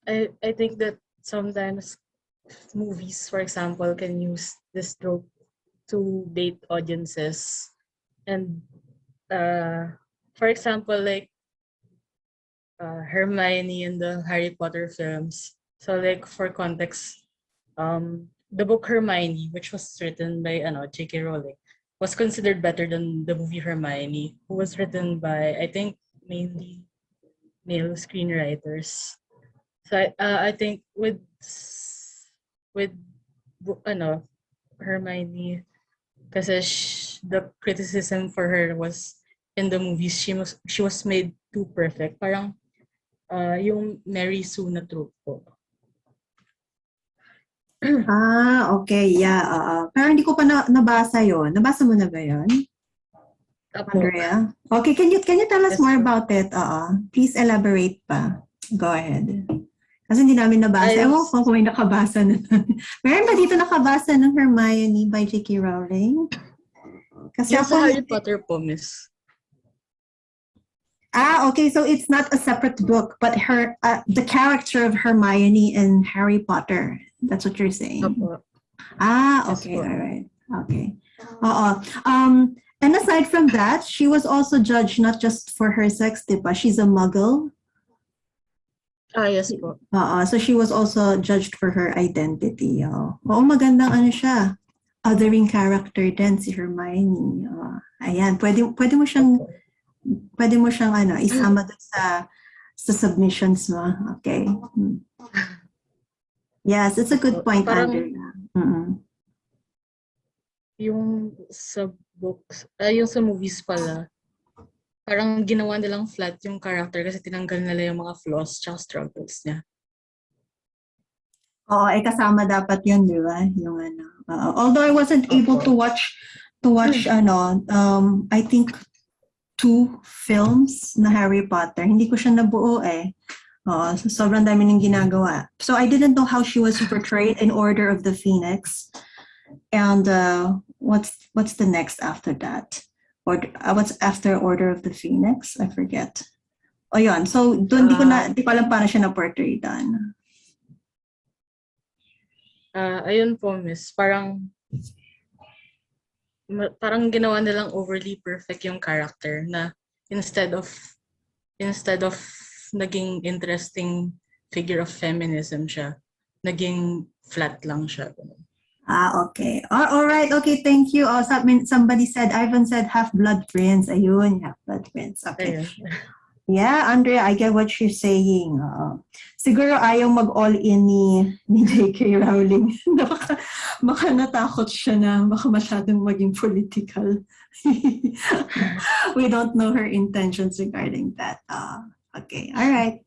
I think that sometimes movies, for example, can use this trope to bait audiences, and for example, like Hermione in the Harry Potter films. So like for context, the book Hermione, which was written by J.K. Rowling, was considered better than the movie Hermione, who was written by, I think, mainly male screenwriters. So I think with Hermione, because the criticism for her was in the movies she was made too perfect. Parang yung Mary Sue na trope po. Okay, yeah. Pero hindi ko pa nabasa yon. Nabasa mo na ba yon, Apo. Andrea? Okay, can you tell us Yes, more po. about it? Please elaborate pa. Go ahead. Kasi hindi namin nabasa. Ewan ko kung may nakabasa na. Meron ba dito nakabasa ng Hermione by J.K. Rowling? Kasi Yung sa ako, Harry Potter po, miss. okay, so it's not a separate book, but the character of Hermione in Harry Potter. That's what you're saying. Apo. Okay, all right. Okay. And aside from that, she was also judged not just for her sex, diba? She's a muggle. Yes po. So she was also judged for her identity. Magandang ano siya. Othering character din si Hermione. Ayan, pwede mo siyang isama dun sa submissions mo. Okay. Yes, it's a good point, Parang, Andrea. yung sa books, yung sa movies pala, parang ginawa nilang flat yung character kasi tinanggal nila yung mga flaws tsaka struggles niya. Kasama dapat yun, di ba? Yung ano. Although I wasn't able to watch I think 2 films na Harry Potter. Hindi ko siya nabuo eh. So sobrang dami niyang ginagawa. So I didn't know how she was portrayed in Order of the Phoenix. And what's the next after that? Or what's after Order of the Phoenix? I forget. Yun. So doon di ko alam paano siya na-portray doon. Ayun po, miss. Parang ginawa nilang overly perfect yung character na instead of naging interesting figure of feminism siya, naging flat lang siya. Okay. All right. Okay, thank you. Somebody said, Ivan said half-blood prince. Ayun, half-blood prince. Okay. Ayun. Yeah, Andrea, I get what you're saying. Siguro ayaw mag-all-in ni J.K. Rowling. Baka natakot siya na baka masyadong maging political. We don't know her intentions regarding that. Okay, all right.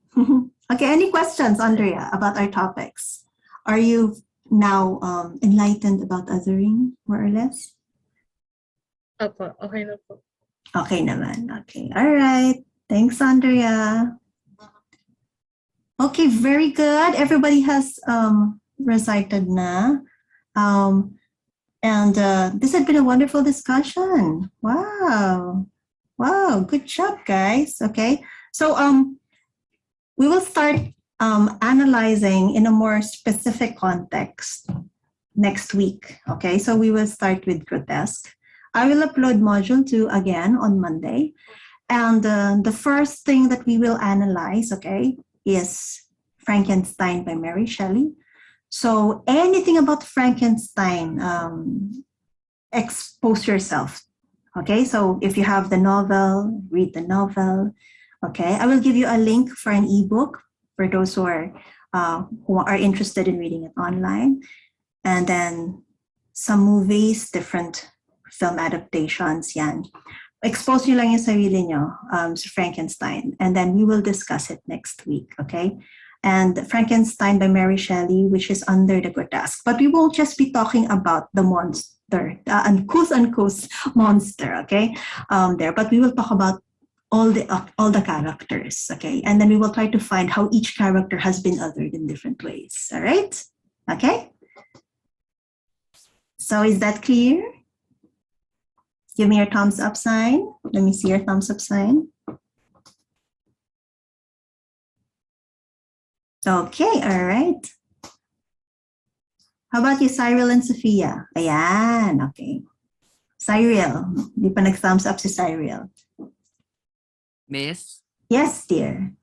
Okay, any questions, Andrea, about our topics? Are you now enlightened about othering, more or less? Opo, okay na po. Okay naman. Okay, all right. Thanks, Andrea. Okay, very good. Everybody has recited na. And this had been a wonderful discussion. Wow, good job, guys. Okay, so we will start analyzing in a more specific context next week. Okay, so we will start with Grotesque. I will upload module 2 again on Monday. And the first thing that we will analyze, okay, is Frankenstein by Mary Shelley. So anything about Frankenstein, expose yourself. Okay, so if you have the novel, read the novel. Okay, I will give you a link for an ebook for those who are interested in reading it online. And then some movies, different film adaptations, yan. Expose nyo lang yung sarili nyo sa Frankenstein, and then we will discuss it next week, okay? And Frankenstein by Mary Shelley, which is under the Grotesque. But we won't just be talking about the monster, uncouth monster, okay? But we will talk about all the characters, okay? And then we will try to find how each character has been othered in different ways, all right? Okay? So is that clear? Give me your thumbs up sign. Let me see your thumbs up sign. Okay, all right. How about you, Cyril and Sophia? Ayan, okay. Cyril, di pa nag-thumbs up si Cyril. Miss? Yes, dear.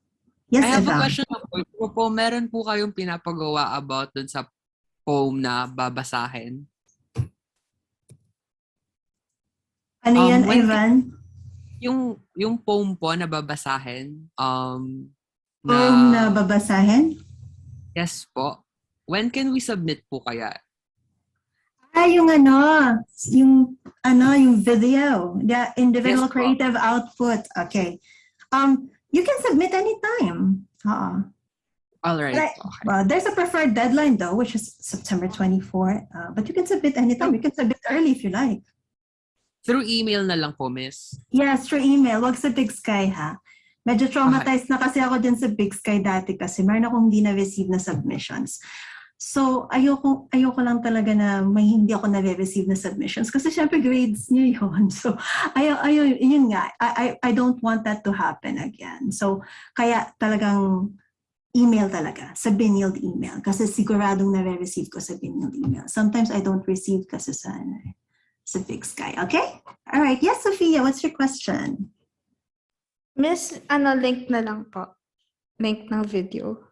Yes, I have Adam. a question po. Meron po kayong pinapagawa about dun sa poem na babasahin? Ano yan, Ivan? Yung poem po na babasahin. Poem na babasahin? Yes po. When can we submit po kaya? Yung video, the individual creative output. Okay. You can submit anytime. All right. Right. Okay. Well, there's a preferred deadline though, which is September 24. But you can submit anytime. You can submit early if you like. Through email na lang po, miss. Yes, through email. Wag sa Big Sky, ha? Medyo traumatized na kasi ako din sa Big Sky dati kasi meron akong hindi na-receive na submissions. So, ayoko lang talaga na may hindi ako na-receive na submissions kasi syempre grades niyo yun. So, yun nga. I don't want that to happen again. So, kaya talagang email talaga, sa binilled email. Kasi siguradong na-receive ko sa binilled email. Sometimes I don't receive kasi sa Big Sky. Okay? All right. Yes, Sophia, what's your question? Miss, link na lang po. Link ng video.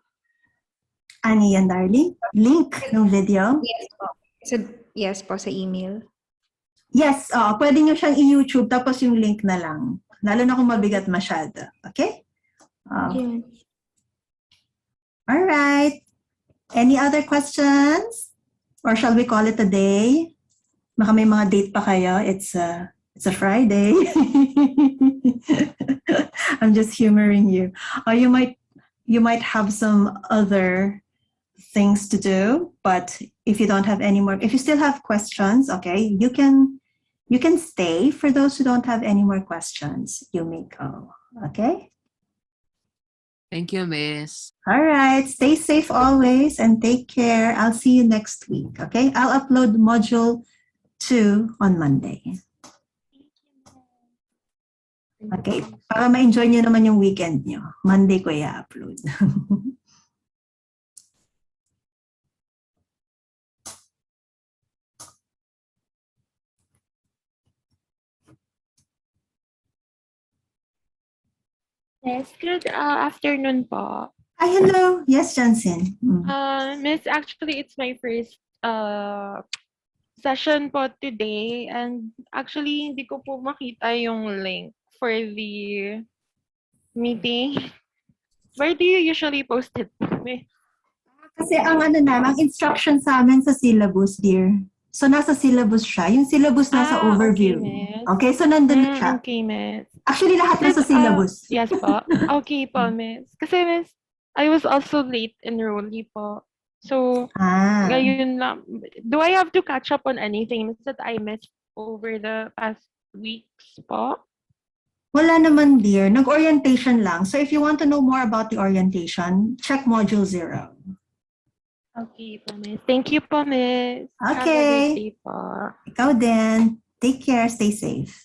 Ano yan, darling? Link ng video? Yes po. Yes po, sa email. Yes, pwede nyo siyang i-YouTube tapos yung link na lang. Lalo na kung mabigat masyado. Okay? Okay. All right. Any other questions? Or shall we call it a day? Baka may mga date pa kayo. It's a Friday. I'm just humoring you. Or you might have some other things to do, but if you don't have any more, if you still have questions, okay, you can stay. For those who don't have any more questions, you may go. Okay? Thank you, miss. All right. Stay safe always and take care. I'll see you next week. Okay? I'll upload module 2 on Monday. Okay? Para ma-enjoy nyo naman yung weekend nyo. Monday ko i-upload. Yes, good afternoon po. Hi, hello. Yes, Johnson. Miss, actually, it's my first session po today. And actually, hindi ko po makita yung link for the meeting. Where do you usually post it, Miss? Kasi ang instruction sa amin sa syllabus, dear. So, nasa syllabus siya. Yung syllabus nasa overview. Okay, so nandun siya. Okay, Miss. Actually, lahat nasa syllabus. Yes po. Okay po, Miss. Kasi, Miss, I was also late enrollee po. So, ngayon lang. Do I have to catch up on anything that I missed over the past weeks po? Wala naman, dear. Nag-orientation lang. So, if you want to know more about the orientation, check Module 0. Okay po, Miss. Thank you po, Miss. Okay. Have a good day po. Ikaw din. Take care. Stay safe.